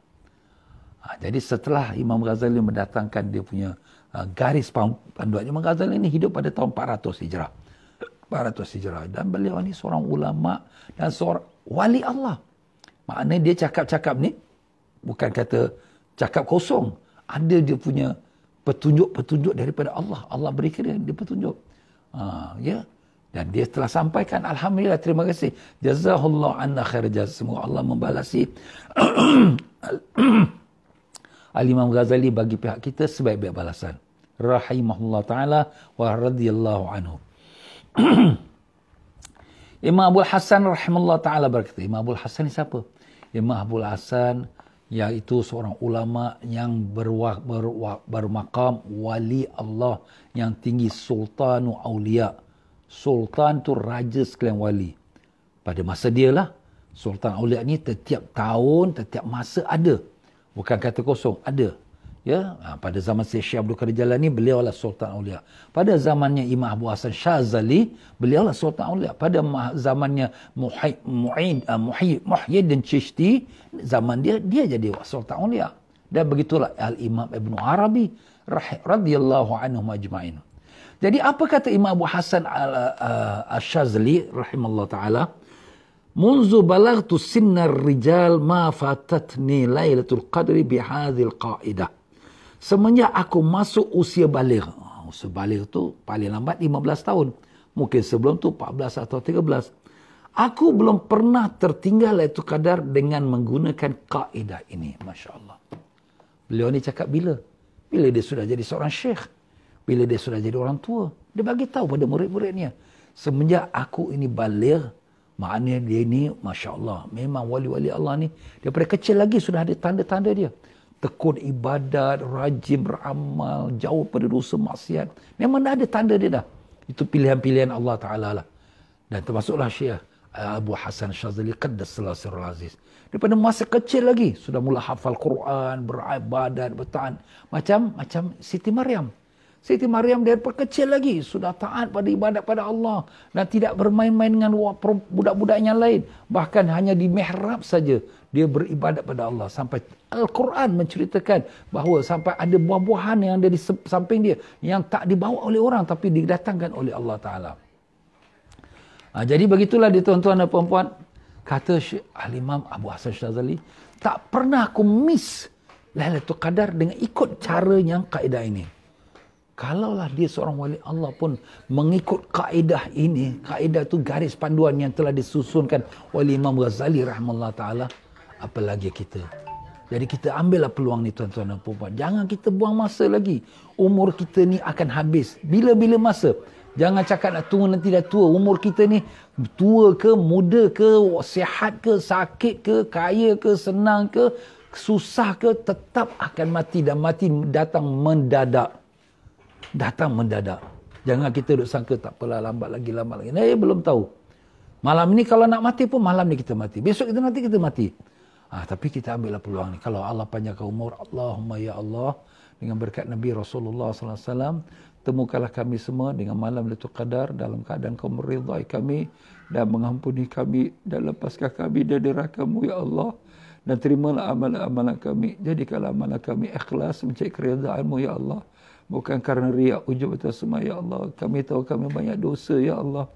A: Jadi setelah Imam Ghazali mendatangkan dia punya garis panduan, Imam Ghazali ini hidup pada tahun 400 Hijrah. 400 Hijrah. Dan beliau ni seorang ulama dan seorang wali Allah. Maknanya dia cakap-cakap ni bukan kata cakap kosong. Ada dia punya petunjuk-petunjuk daripada Allah. Allah berikan dia petunjuk. Ya. Dan dia telah sampaikan, alhamdulillah, terima kasih. Jazahullah anna khair jazah. Semoga Allah membalasi Al-Imam Ghazali bagi pihak kita sebaik-baik balasan. Rahimahullah ta'ala wa radiyallahu anhu. Imam Abul Hasan rahimahullah ta'ala berkata, Imam Abul Hasan ni siapa? Imam Abul Hasan iaitu seorang ulama yang bermakam wali Allah yang tinggi, sultanu aulia. Sultan tu raja sekalian wali. Pada masa dia lah, sultan aulia ni setiap tahun, setiap masa ada. Bukan kata kosong, ada. Ya, pada zaman Syekh Abdul Qadir Jalani, beliau lah Sultan Aulia. Pada zamannya Imam Abu Hasan Syazali, beliau lah Sultan Aulia. Pada zamannya Muhyiddin Chishti, zaman dia jadi Sultan Aulia. Dan begitulah Al-Imam Ibn Arabi radhiyallahu anhu majma'in. Jadi apa kata Imam Abu Hasan Syazali rahimallahu taala? Munzu balagtu sinnar rijal ma fatatni lailatul qadri bihadhil qaidah. Semenjak aku masuk usia baligh. Usia baligh tu paling lambat 15 tahun. Mungkin sebelum tu 14 atau 13. Aku belum pernah tertinggal Lailatul Qadar dengan menggunakan kaedah ini. Masya Allah. Beliau ni cakap bila? Bila dia sudah jadi seorang syekh. Bila dia sudah jadi orang tua. Dia bagi tahu pada murid-muridnya. Semenjak aku ini baligh, maknanya dia ni, Masya Allah, memang wali-wali Allah ni, daripada kecil lagi sudah ada tanda-tanda dia. Tekun ibadat, rajin beramal, jauh pada dosa maksiat. Memang dah ada tanda dia dah. Itu pilihan-pilihan Allah Ta'ala lah. Dan termasuklah Syekh Abu Hasan Syazali Qaddasallahu sirrul aziz. Daripada masa kecil lagi, sudah mula hafal Quran, beribadat, bertaat. Macam Siti Maryam. Siti Maryam daripada kecil lagi sudah taat pada ibadat pada Allah dan tidak bermain-main dengan budak-budak yang lain. Bahkan hanya di mihrab saja dia beribadat pada Allah. Sampai Al-Quran menceritakan bahawa sampai ada buah-buahan yang ada di samping dia yang tak dibawa oleh orang tapi didatangkan oleh Allah Ta'ala. Jadi begitulah dia tuan-tuan dan puan-puan. Kata Syekh Al-Imam Abu Hasan Syazali, tak pernah aku miss Lailatul Qadar dengan ikut cara yang kaedah ini. Kalaulah dia seorang wali Allah pun mengikut kaedah ini, kaedah itu garis panduan yang telah disusunkan oleh Imam Ghazali rahimahullah ta'ala, apalagi kita. Jadi kita ambillah peluang ni tuan-tuan dan puan-puan. Jangan kita buang masa lagi. Umur kita ni akan habis. Bila-bila masa. Jangan cakap nak tua nanti dah tua. Umur kita ni tua ke, muda ke, sihat ke, sakit ke, kaya ke, senang ke, susah ke, tetap akan mati dan mati datang mendadak. Datang mendadak. Jangan kita duk sangka tak apalah, lambat lagi. Belum tahu. Malam ni kalau nak mati pun malam ni kita mati. Besok kita nanti kita mati. Tapi kita ambillah peluang ni. Kalau Allah panjangkan umur, Allahumma ya Allah, dengan berkat Nabi Rasulullah SAW, temukanlah kami semua dengan malam Lailatul Qadar dalam keadaan kau meridai kami dan mengampuni kami dan lepaskan kami dari neraka-Mu ya Allah. Dan terimalah amalan-amalan kami. Jadikanlah amalan kami ikhlas mencari keridaan-Mu ya Allah. Bukan kerana riak, ujub atau semua ya Allah. Kami tahu kami banyak dosa ya Allah.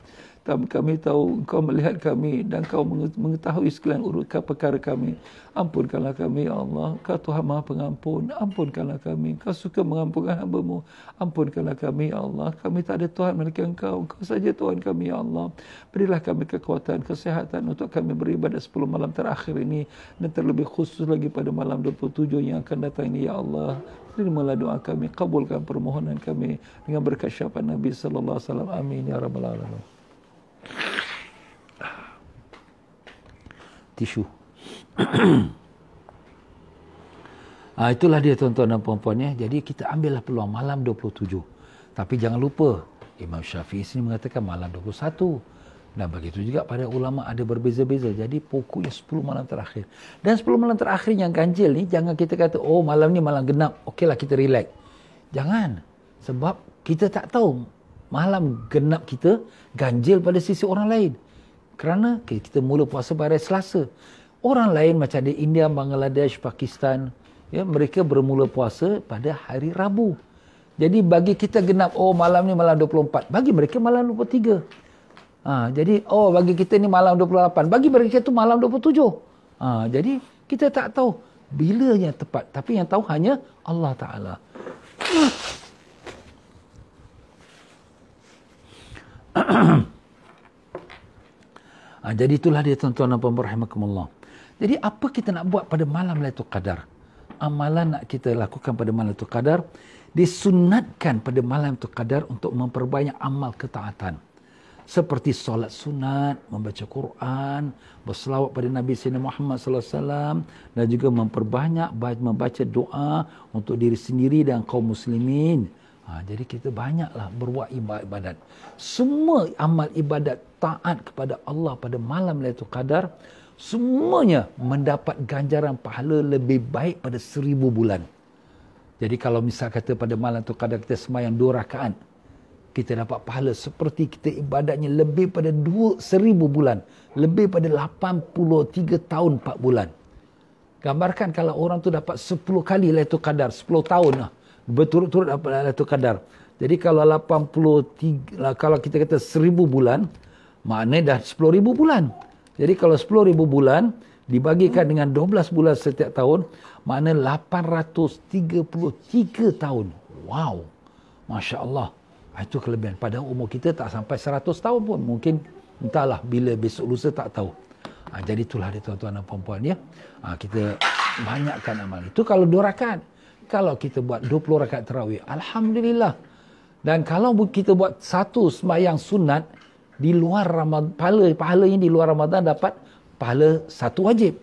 A: Kami tahu Engkau melihat kami dan Engkau mengetahui sekalian urutkan perkara kami. Ampunkanlah kami, ya Allah. Engkau Tuhan Maha Pengampun. Ampunkanlah kami. Engkau suka mengampunkan hamba-Mu. Ampunkanlah kami, ya Allah. Kami tak ada Tuhan melainkan Engkau. Engkau saja Tuhan kami, ya Allah. Berilah kami kekuatan, kesehatan untuk kami beribadat 10 malam terakhir ini. Dan terlebih khusus lagi pada malam 27 yang akan datang ini, ya Allah. Terimalah doa kami, kabulkan permohonan kami dengan berkat syafaat Nabi sallallahu alaihi wasallam. Amin ya rabbal alamin. Tisu. Itulah dia tuan-tuan dan puan-puan ya. Jadi kita ambillah peluang malam 27. Tapi jangan lupa Imam Syafi'i sini mengatakan malam 21. Dan begitu juga pada ulama ada berbeza-beza. Jadi pokoknya 10 malam terakhir. Dan 10 malam terakhir yang ganjil ni, jangan kita kata, oh malam ni malam genap, okeylah kita relax. Jangan. Sebab kita tak tahu malam genap kita ganjil pada sisi orang lain. Kerana kita mula puasa pada hari Selasa. Orang lain macam di India, Bangladesh, Pakistan, ya, mereka bermula puasa pada hari Rabu. Jadi bagi kita genap, oh malam ni malam 24. Bagi mereka malam 23. Jadi bagi kita ni malam 28, bagi mereka tu malam 27. Jadi kita tak tahu bilanya tepat, tapi yang tahu hanya Allah Taala. Jadi itulah dia tuan-tuan dan puan-puan rahimakumullah. Jadi apa kita nak buat pada malam Lailatul Qadar? Amalan nak kita lakukan pada malam Lailatul Qadar, disunatkan pada malam Lailatul Qadar untuk memperbanyak amal ketaatan. Seperti solat sunat, membaca Quran, berselawat pada Nabi Sayyidina Muhammad sallallahu alaihi wasallam dan juga memperbanyak membaca doa untuk diri sendiri dan kaum muslimin. Jadi kita banyaklah berbuat ibadat. Semua amal ibadat taat kepada Allah pada malam Lailatul Qadar semuanya mendapat ganjaran pahala lebih baik pada 1000 bulan. Jadi kalau misal kata pada malam Lailatul Qadar kita sembahyang 2 rakaat, kita dapat pahala seperti kita ibadatnya lebih pada 1000 bulan. Lebih pada 83 tahun 4 bulan. Gambarkan kalau orang tu dapat 10 kali Lailatul Qadar, 10 tahun lah. Berturut-turut dapat Lailatul Qadar. Jadi kalau 83, kalau kita kata 1000 bulan, maknanya dah 10,000 bulan. Jadi kalau 10,000 bulan dibagikan dengan 12 bulan setiap tahun, maknanya 833 tahun. Wow. Masya Allah. Itu kelebihan. Padahal umur kita tak sampai 100 tahun pun. Mungkin entahlah bila besok lusa tak tahu. Jadi itulah dia tuan-tuan dan puan-puan ya. Kita banyakkan amal. Itu kalau 2 rakaat. Kalau kita buat 20 rakaat tarawih, alhamdulillah. Dan kalau kita buat satu sembahyang sunat di luar Ramadan, pahala yang di luar Ramadan dapat pahala 1 wajib.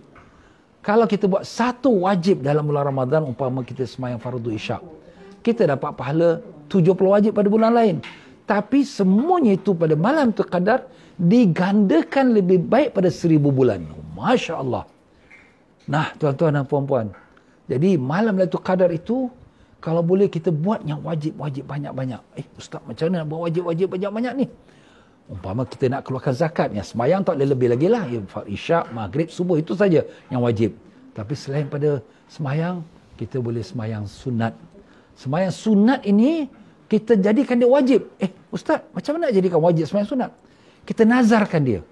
A: Kalau kita buat 1 wajib dalam bulan Ramadan, umpama kita sembahyang fardu isyak, kita dapat pahala 70 wajib pada bulan lain. Tapi semuanya itu pada malam Lailatul Qadar digandakan lebih baik pada 1000 bulan. Masya Allah. Nah, tuan-tuan dan puan-puan. Jadi malam Lailatul Qadar itu, kalau boleh kita buat yang wajib-wajib banyak-banyak. Ustaz, macam mana nak buat wajib-wajib banyak-banyak ni? Umpama kita nak keluarkan zakat, yang sembahyang tak boleh lebih lagi lah. Isyak, maghrib, subuh, itu saja yang wajib. Tapi selain pada sembahyang, kita boleh sembahyang sunat. Sembahyang sunat ini kita jadikan dia wajib. Ustaz, macam mana nak jadikan wajib sembahyang sunat? Kita nazarkan dia.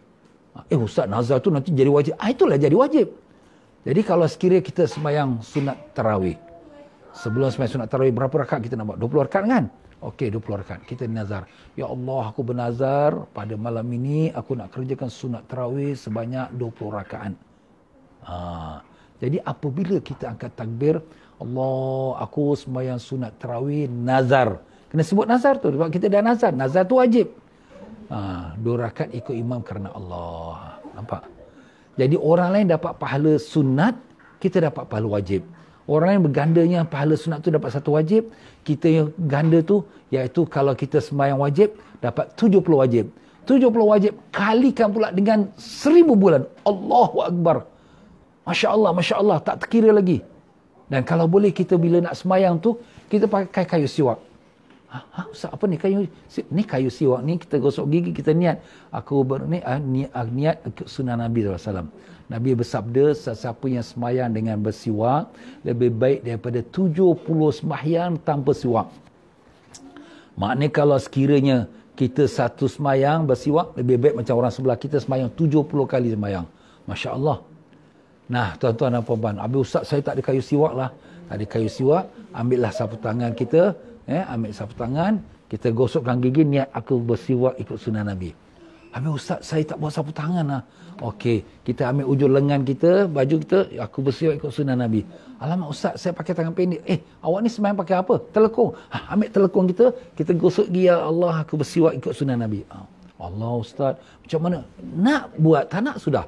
A: Ustaz, nazar tu nanti jadi wajib. Itulah jadi wajib. Jadi kalau sekiranya kita sembahyang sunat tarawih, sebelum sembahyang sunat tarawih berapa rakaat kita nak buat? 20 rakaat kan? Okey, 20 rakaat. Kita nazar. Ya Allah, aku bernazar pada malam ini aku nak kerjakan sunat tarawih sebanyak 20 rakaat. Jadi apabila kita angkat takbir, Allah, aku sembahyang sunat tarawih nazar. Kena sebut nazar tu sebab kita dah nazar. Nazar tu wajib. 2 rakaat ikut imam kerana Allah. Nampak? Jadi orang lain dapat pahala sunat, kita dapat pahala wajib. Orang lain bergandanya pahala sunat tu dapat 1 wajib. Kita yang ganda tu, iaitu kalau kita sembahyang wajib, dapat 70 wajib. 70 wajib kalikan pula dengan 1000 bulan. Allahu Akbar. Masya Allah, tak terkira lagi. Dan kalau boleh kita bila nak sembahyang tu, kita pakai kayu siwak. Ustaz, apa ni kayu? Ni kayu siwak ni, kita gosok gigi, kita niat. Aku niat sunnah Nabi SAW. Nabi bersabda, sesiapa yang sembahyang dengan bersiwak, lebih baik daripada 70 sembahyang tanpa siwak. Maknanya kalau sekiranya Kita satu semayang bersiwak, lebih baik macam orang sebelah kita semayang 70 kali semayang. Masya Allah. Nah, tuan-tuan dan puan-puan, habis ustaz saya tak ada kayu siwak lah. Tak ada kayu siwak, ambillah sapu tangan kita, ambil sapu tangan, kita gosokkan gigi, niat aku bersiwak ikut sunnah Nabi. Habis ustaz saya tak bawa sapu tangan lah. Okey, kita ambil ujung lengan kita, baju kita, aku bersiwak ikut sunnah Nabi. Alamak ustaz, saya pakai tangan pendek. Awak ni semayang pakai apa? Telekung. Ambil telekung kita gosok gigi, ya Allah, aku bersiwak ikut sunnah Nabi. Allah ustaz, macam mana? Nak buat, tak nak sudah.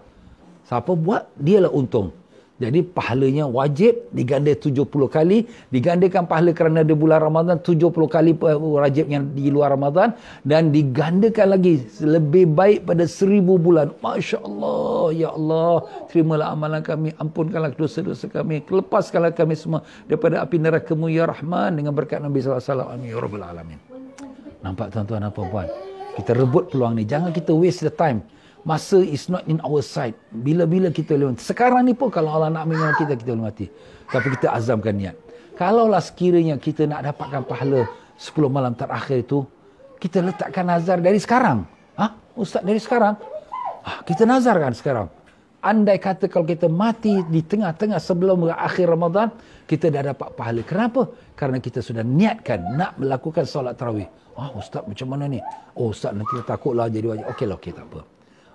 A: Siapa buat, dialah untung. Jadi pahalanya wajib diganda 70 kali, digandakan pahala kerana di bulan Ramadan 70 kali wajib yang di luar Ramadan, dan digandakan lagi lebih baik pada 1000 bulan. Masya Allah, ya Allah, terimalah amalan kami, ampunkanlah dosa-dosa kami, lepaskanlah kami semua daripada api neraka-Mu ya Rahman, dengan berkat Nabi SAW. Amin ya Rabbal Alamin. Nampak tuan-tuan dan puan-puan, kita rebut peluang ni, jangan kita waste the time. Masa is not in our side. Bila-bila kita boleh mati. Sekarang ni pun kalau Allah nak ambil kita, kita boleh mati. Tapi kita azamkan niat. Kalaulah sekiranya kita nak dapatkan pahala 10 malam terakhir itu, kita letakkan nazar dari sekarang. Ustaz, dari sekarang? Kita nazarkan sekarang. Andai kata kalau kita mati di tengah-tengah sebelum akhir Ramadan, kita dah dapat pahala. Kenapa? Kerana kita sudah niatkan nak melakukan solat tarawih. Ustaz macam mana ni? Ustaz nanti takutlah jadi wajib. Okey, tak apa.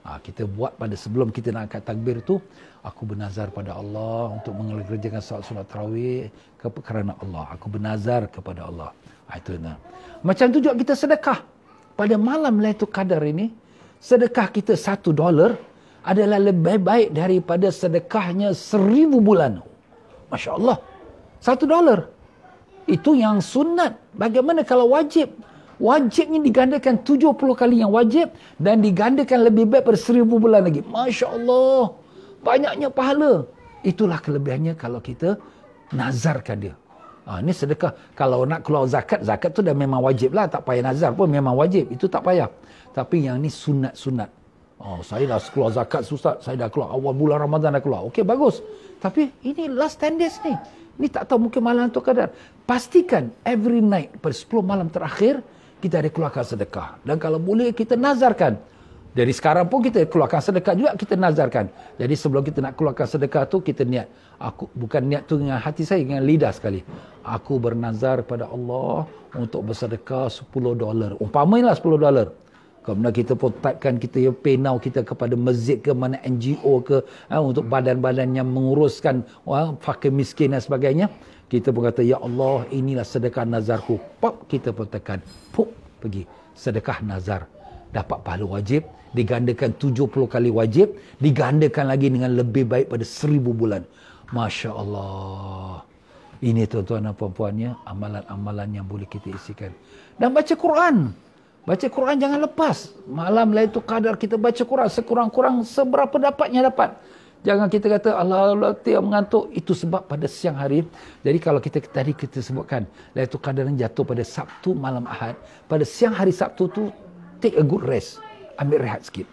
A: Kita buat pada sebelum kita nak angkat takbir tu, aku bernazar pada Allah untuk mengerjakan solat tarawih kerana Allah. Aku bernazar kepada Allah. Itu nah. Macam tu juga kita sedekah. Pada malam Lailatul Qadar ini, sedekah kita $1 adalah lebih baik daripada sedekahnya 1000 bulan. Masya Allah. $1. Itu yang sunat. Bagaimana kalau wajib? Wajibnya digandakan 70 kali yang wajib dan digandakan lebih baik pada 1000 bulan lagi. Masya Allah. Banyaknya pahala. Itulah kelebihannya kalau kita nazarkan dia. Ini sedekah. Kalau nak keluar zakat, zakat tu dah memang wajib lah. Tak payah nazar pun memang wajib. Itu tak payah. Tapi yang ni sunat-sunat. Saya dah keluar zakat, Ustaz. Saya dah keluar awal bulan Ramadan dah keluar. Okey, bagus. Tapi ini last 10 days ni. Ini tak tahu mungkin malam tu kadar. Pastikan every night pada 10 malam terakhir, kita ada keluarkan sedekah. Dan kalau boleh kita nazarkan. Dari sekarang pun kita keluarkan sedekah juga, kita nazarkan. Jadi sebelum kita nak keluarkan sedekah tu, kita niat. Aku bukan niat tu dengan hati saya, dengan lidah sekali. Aku bernazar pada Allah untuk bersedekah $10. Umpamanya lah $10. Kemudian kita pun typekan kita pay now kita kepada masjid ke mana NGO ke, untuk badan-badan yang menguruskan fakir miskin dan sebagainya. Kita pun kata, ya Allah, inilah sedekah nazarku. Pop, kita pun tekan. Pop, pergi. Sedekah nazar. Dapat pahala wajib. Digandakan 70 kali wajib. Digandakan lagi dengan lebih baik pada 1000 bulan. Masya Allah. Ini tuan-tuan dan puan-puannya, amalan-amalan yang boleh kita isikan. Dan baca Quran. Baca Quran jangan lepas. Malam Lailatul Qadar kita baca Quran. Sekurang-kurang seberapa dapatnya dapat. Jangan kita kata Allah tiap mengantuk. Itu sebab pada siang hari. Jadi kalau tadi kita sebutkan Lailatul Qadar jatuh pada Sabtu malam Ahad. Pada siang hari Sabtu tu take a good rest. Ambil rehat sikit.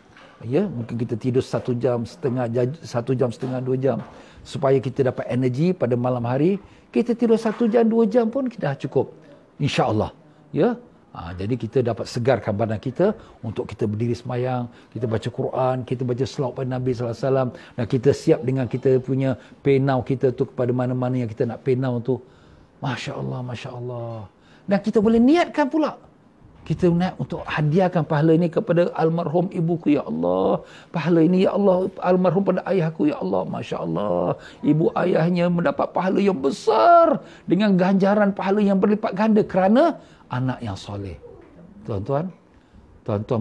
A: Ya, mungkin kita tidur 1 jam setengah, 1 jam setengah, 2 jam. Supaya kita dapat energi pada malam hari. Kita tidur 1 jam, 2 jam pun dah cukup. InsyaAllah. Ya. Jadi kita dapat segarkan badan kita untuk kita berdiri semayang, kita baca Quran, kita baca selawat pada Nabi SAW, dan kita siap dengan kita punya pay now kita tu kepada mana-mana yang kita nak pay now tu. Masya Allah, Masya Allah. Dan kita boleh niatkan pula. Kita niat untuk hadiahkan pahala ini kepada almarhum ibuku, ya Allah. Pahala ini, ya Allah, almarhum pada ayahku, ya Allah. Masya Allah. Ibu ayahnya mendapat pahala yang besar dengan ganjaran pahala yang berlipat ganda kerana anak yang soleh. Tuan-tuan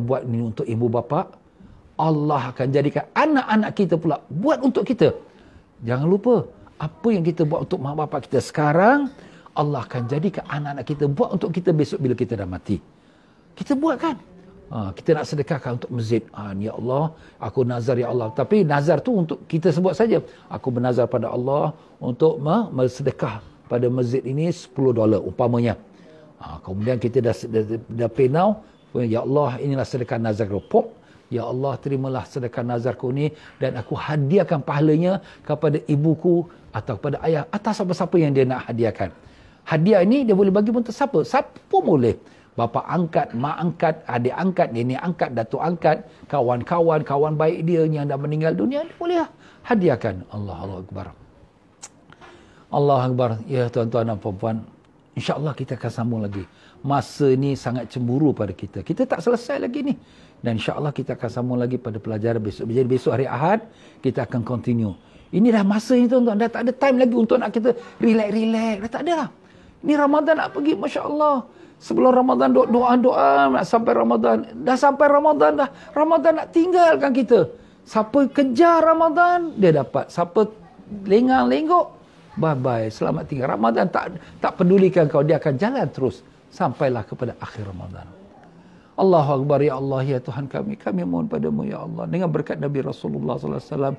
A: buat ini untuk ibu bapa. Allah akan jadikan anak-anak kita pula buat untuk kita. Jangan lupa, apa yang kita buat untuk mak bapak kita sekarang, Allah akan jadikan anak-anak kita buat untuk kita besok bila kita dah mati. Kita buat kan? Kita nak sedekahkan untuk masjid. Ya Allah, aku nazar ya Allah. Tapi nazar tu untuk kita sebut saja. Aku bernazar pada Allah untuk bersedekah pada masjid ini $10 umpamanya. Kemudian kita dah pay now. Ya Allah, inilah sedekah nazarku. Pop. Ya Allah, terimalah sedekah nazarku ni dan aku hadiahkan pahalanya kepada ibuku atau kepada ayah, atas apa-apa yang dia nak hadiahkan. Hadiah ini dia boleh bagi pun siapa? Siapa pun boleh. bapa angkat, mak angkat, adik angkat, nenek angkat, datuk angkat, kawan-kawan, kawan baik dia yang dah meninggal dunia, dia boleh hadiahkan. Allahu Akbar. Allah Akbar. Ya tuan-tuan dan puan-puan, insya-Allah kita akan sambung lagi. Masa ni sangat cemburu pada kita. Kita tak selesai lagi ni. Dan insya-Allah kita akan sambung lagi pada pelajaran besok. Jadi besok hari Ahad kita akan continue. Ini dah masa ni tuan-tuan, dah tak ada time lagi untuk nak kita relax-relax. Dah tak ada lah. Ni Ramadan nak pergi, masya-Allah. Sebelum Ramadan doa-doa nak sampai Ramadan. Dah sampai Ramadan dah. Ramadan nak tinggalkan kita. Siapa kejar Ramadan, dia dapat. Siapa lengang-lenggok, bye-bye. Selamat tinggal. Ramadan tak pedulikan kau, dia akan jalan terus sampailah kepada akhir Ramadan. Allahu Akbar. Ya Allah, ya Tuhan kami mohon padamu ya Allah, dengan berkat Nabi Rasulullah sallallahu alaihi wasallam,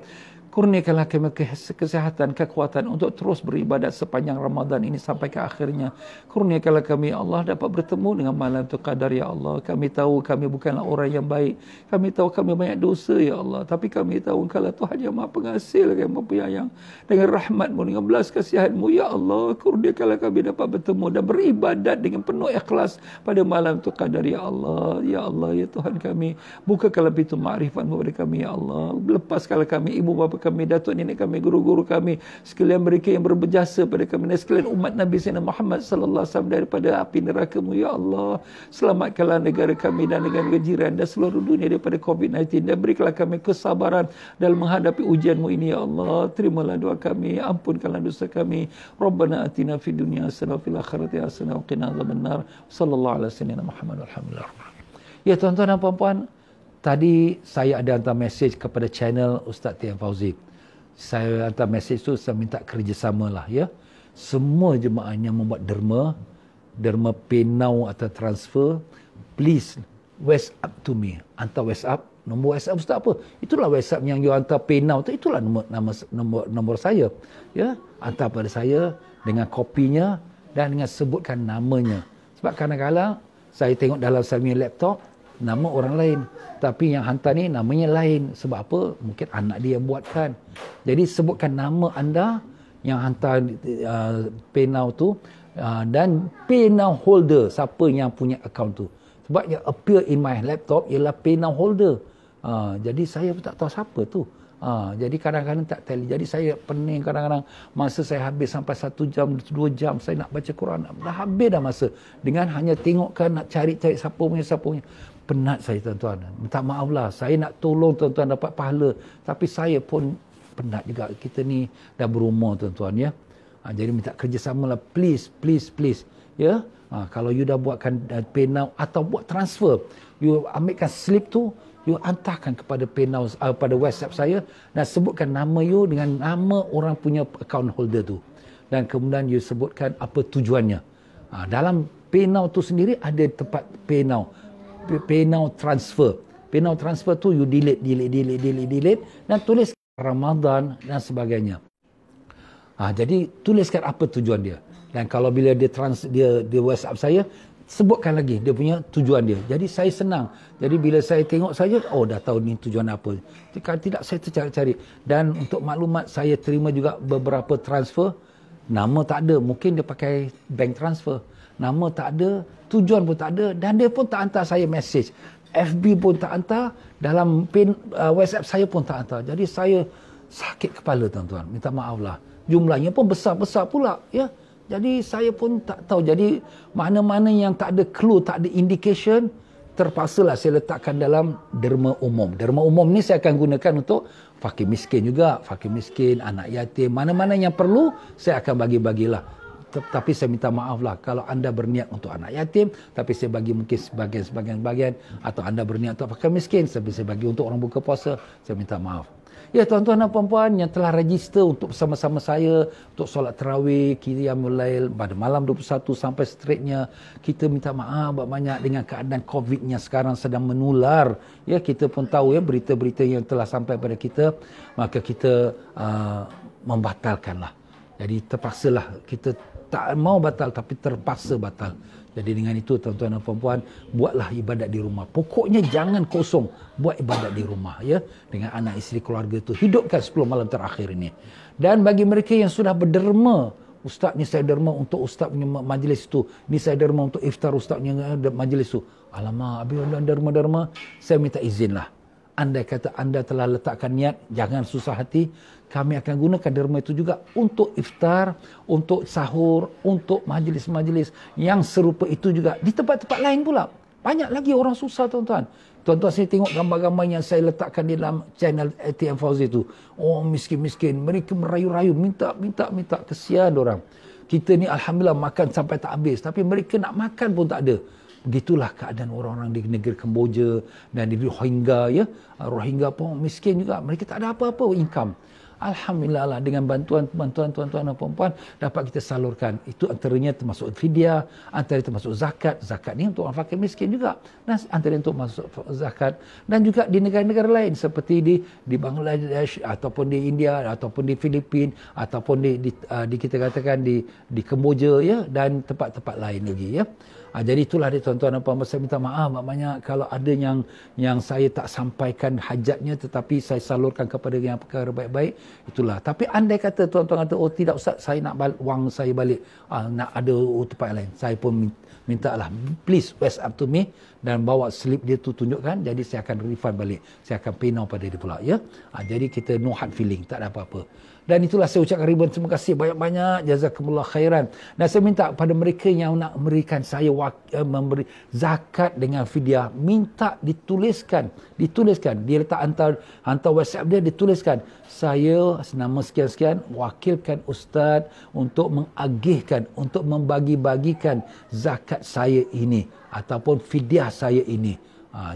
A: kurniakanlah kami kesehatan, kekuatan untuk terus beribadat sepanjang Ramadan ini sampai ke akhirnya. Kurniakanlah kami ya Allah dapat bertemu dengan malam tu qadar ya Allah. Kami tahu kami bukanlah orang yang baik. Kami tahu kami banyak dosa ya Allah. Tapi kami tahu Engkaulah Tuhan yang Maha Pengasih, yang Maha Penyayang. Dengan rahmat-Mu, dengan belas kasihan-Mu ya Allah, kurniakanlah kami dapat bertemu dan beribadat dengan penuh ikhlas pada malam tu qadar ya Allah. Ya Allah, ya Tuhan kami, bukakanlah pintu makrifat-Mu pada kami ya Allah. Lepaskanlah kami ibu bapa kami, datuk nenek kami, guru-guru kami, sekalian mereka yang berjasa pada kami, dan sekalian umat Nabi Sayyidina Muhammad sallallahu alaihi wasallam daripada api neraka-Mu ya Allah. Selamatkanlah negara kami dan negara jiran dan seluruh dunia daripada COVID-19, dan berikanlah kami kesabaran dalam menghadapi ujian-Mu ini ya Allah. Terimalah doa kami, ampunkanlah dosa kami. Rabbana atina fid dunya hasanah wa fil akhirati hasanah wa qina adzabannar. Sallallahu alaihi wasallam Muhammad alhamdulillah. Ya tuan-tuan dan puan-puan, tadi saya ada hantar mesej kepada channel Ustaz Tian Fauzi. Saya hantar mesej tu, saya minta kerjasama lah ya. Semua jemaah yang membuat derma PayNow atau transfer, please WhatsApp to me. Hantar WhatsApp, nombor WhatsApp Ustaz apa? Itulah WhatsApp yang you hantar PayNow tu, itulah nombor saya. Ya, hantar pada saya dengan kopinya dan dengan sebutkan namanya. Sebab kadang-kadang saya tengok dalam saya punya laptop nama orang lain, tapi yang hantar ni namanya lain. Sebab apa? Mungkin anak dia yang buatkan. Jadi sebutkan nama anda yang hantar PayNow tu, dan PayNow holder, siapa yang punya akaun tu. Sebab yang appear in my laptop ialah PayNow holder. Jadi saya pun tak tahu siapa tu. Jadi kadang-kadang tak tally. Jadi saya pening kadang-kadang. Masa saya habis sampai 1 jam, 2 jam saya nak baca Quran. Dah habis dah masa. Dengan hanya tengokkan, nak cari-cari siapa punya. Penat saya tuan-tuan. Minta maaf lah. Saya nak tolong tuan-tuan dapat pahala. Tapi saya pun penat juga. Kita ni dah berumur tuan-tuan ya. Jadi minta kerjasama lah. Please. Ya. Kalau you dah buatkan PayNow atau buat transfer, you ambilkan slip tu, you hantarkan kepada PayNow, pada WhatsApp saya, dan sebutkan nama you dengan nama orang punya account holder tu. Dan kemudian you sebutkan apa tujuannya. Dalam PayNow tu sendiri ada tempat PayNow transfer. PayNow transfer tu you delete dan tulis Ramadan dan sebagainya. Jadi tuliskan apa tujuan dia. Dan kalau bila dia WhatsApp saya, sebutkan lagi dia punya tujuan dia. Jadi saya senang. Jadi bila saya tengok saja, dah tahu ni tujuan apa. Jika tidak, saya tercari-cari. Dan untuk maklumat, saya terima juga beberapa transfer. Nama tak ada. Mungkin dia pakai bank transfer. Nama tak ada, tujuan pun tak ada, dan dia pun tak hantar saya message. FB pun tak hantar, dalam WhatsApp saya pun tak hantar. Jadi saya sakit kepala tuan-tuan. Minta maaf lah. Jumlahnya pun besar-besar pula. Ya. Jadi saya pun tak tahu. Jadi mana-mana yang tak ada clue, tak ada indication, terpaksalah saya letakkan dalam derma umum. Derma umum ni saya akan gunakan untuk fakir miskin juga. Fakir miskin, anak yatim, mana-mana yang perlu saya akan bagi-bagilah. Tapi saya minta maaf lah kalau anda berniat untuk anak yatim, tapi saya bagi mungkin sebagian, atau anda berniat untuk fakir miskin, tapi saya bagi untuk orang buka puasa, saya minta maaf. Ya tuan-tuan dan puan-puan yang telah register untuk bersama-sama saya untuk solat tarawih, qiyamul lail pada malam 21 sampai straightnya, kita minta maaf banyak dengan keadaan COVID-nya sekarang sedang menular. Ya, kita pun tahu ya berita-berita yang telah sampai pada kita, maka kita membatalkanlah. Jadi terpaksalah, kita tak mau batal tapi terpaksa batal. Jadi dengan itu tuan-tuan dan puan-puan, buatlah ibadat di rumah. Pokoknya jangan kosong, buat ibadat di rumah ya, dengan anak isteri keluarga tu. Hidupkan 10 malam terakhir ini. Dan bagi mereka yang sudah berderma Ustaz ni saya derma untuk ustaz punya majlis tu. Ni saya derma untuk iftar ustaz punya majlis tu. Alamak, habis derma-derma, saya minta izin lah. Andai kata anda telah letakkan niat, jangan susah hati. Kami akan gunakan derma itu juga untuk iftar, untuk sahur, untuk majlis-majlis yang serupa itu juga di tempat-tempat lain pula. Banyak lagi orang susah, tuan-tuan. Tuan-tuan, saya tengok gambar-gambar yang saya letakkan di dalam channel ATM Fauzi itu. Oh, miskin-miskin. Mereka merayu-rayu, minta. Kesian orang. Kita ni Alhamdulillah makan sampai tak habis. Tapi mereka nak makan pun tak ada. Begitulah keadaan orang-orang di negeri Kemboja dan di Rohingya. Ya. Rohingya pun miskin juga. Mereka tak ada apa-apa income. Alhamdulillah lah, dengan bantuan tuan-tuan dan puan-puan dapat kita salurkan. Itu antaranya termasuk fidyah, antaranya termasuk zakat. Zakat ni untuk orang fakir miskin juga. Dan antaranya untuk masuk zakat. Dan juga di negara-negara lain seperti di Bangladesh ataupun di India ataupun di Filipina ataupun di kita katakan di Kemboja, ya, dan tempat-tempat lain lagi, ya. Jadi itulah dia, tuan-tuan dan puan-puan, saya minta maaf maknanya kalau ada yang saya tak sampaikan hajatnya tetapi saya salurkan kepada yang perkara baik-baik, itulah. Tapi andai kata tuan-tuan kata, oh tidak Ustaz, saya nak wang saya balik, nak ada tempat lain, saya pun minta lah, please WhatsApp to me dan bawa slip dia tu tunjukkan, jadi saya akan refund balik, saya akan pay now pada dia pula, ya. Jadi kita no hard feeling, tak ada apa-apa. Dan itulah saya ucapkan ribuan terima kasih banyak-banyak, jazakumullah khairan. Dan saya minta pada mereka yang nak memberikan saya memberi zakat dengan fidyah, minta dituliskan, dia letak hantar WhatsApp dia, dituliskan saya nama sekian-sekian wakilkan ustaz untuk mengagihkan, untuk membagi-bagikan zakat saya ini ataupun fidyah saya ini.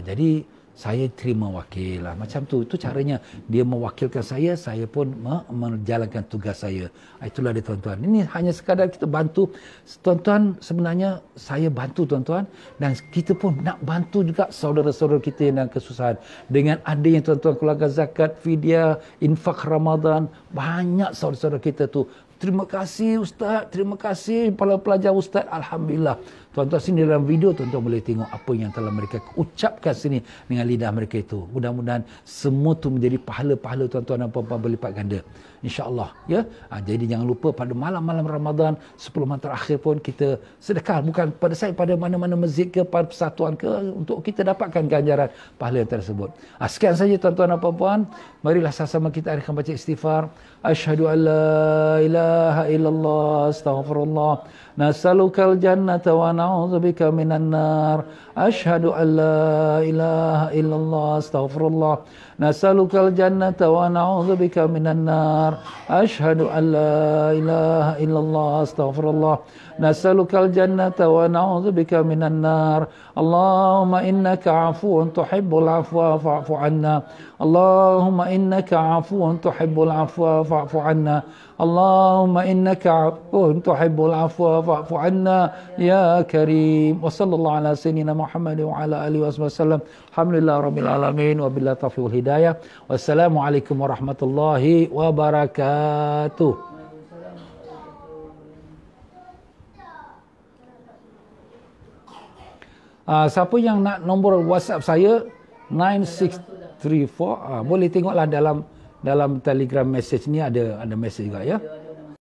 A: Jadi saya terima wakil lah. Macam tu. Itu caranya. Dia mewakilkan saya pun menjalankan tugas saya. Itulah dia, tuan-tuan. Ini hanya sekadar kita bantu. Tuan-tuan, sebenarnya saya bantu tuan-tuan. Dan kita pun nak bantu juga saudara-saudara kita yang dalam kesusahan. Dengan adanya tuan-tuan keluarga zakat, fidyah, infak Ramadan. Banyak saudara-saudara kita tu. Terima kasih Ustaz, terima kasih para pelajar Ustaz. Alhamdulillah. Tuan-tuan, sini dalam video tuan-tuan boleh tengok apa yang telah mereka ucapkan sini dengan lidah mereka itu. Mudah-mudahan semua tu menjadi pahala-pahala tuan-tuan dan puan-puan berlipat ganda. InsyaAllah, ya. Jadi jangan lupa pada malam-malam Ramadan 10 malam terakhir pun kita sedekah, bukan pada saya, pada mana-mana masjid ke, pada persatuan ke, untuk kita dapatkan ganjaran pahala yang tersebut. Sekian saja tuan-tuan dan puan-puan. Marilah sama-sama kita akan baca istighfar. Asyhadu an la ilaha illallah, astaghfirullah, nas'alukal jannata wa na'udzubika minan nar. Asyhadu an la ilaha illallah, astaghfirullah, nas'alukal jannata wa na'udzubika minan nar. Asyhadu an la ilaha illallah, astaghfirullah, nas'alukal jannata wa na'udzubika minan nar. Allahumma innaka 'afuwun tuhibbul 'afwa fa'fu 'anna. Allahumma innaka 'afuwun tuhibbul 'afwa fa'fu 'anna. Allahumma innaka 'afuwun tuhibbul 'afwa fa'fu 'anna ya karim. Wa sallallahu ala sayyidina Muhammad wa ala alihi wasallam. Alhamdulillah rabbil alamin wa billahi taufiq wal hidayah. Wassalamualaikum warahmatullahi wabarakatuh. Siapa yang nak nombor WhatsApp saya 9634, boleh tengoklah dalam Telegram message ni, ada message juga, ya.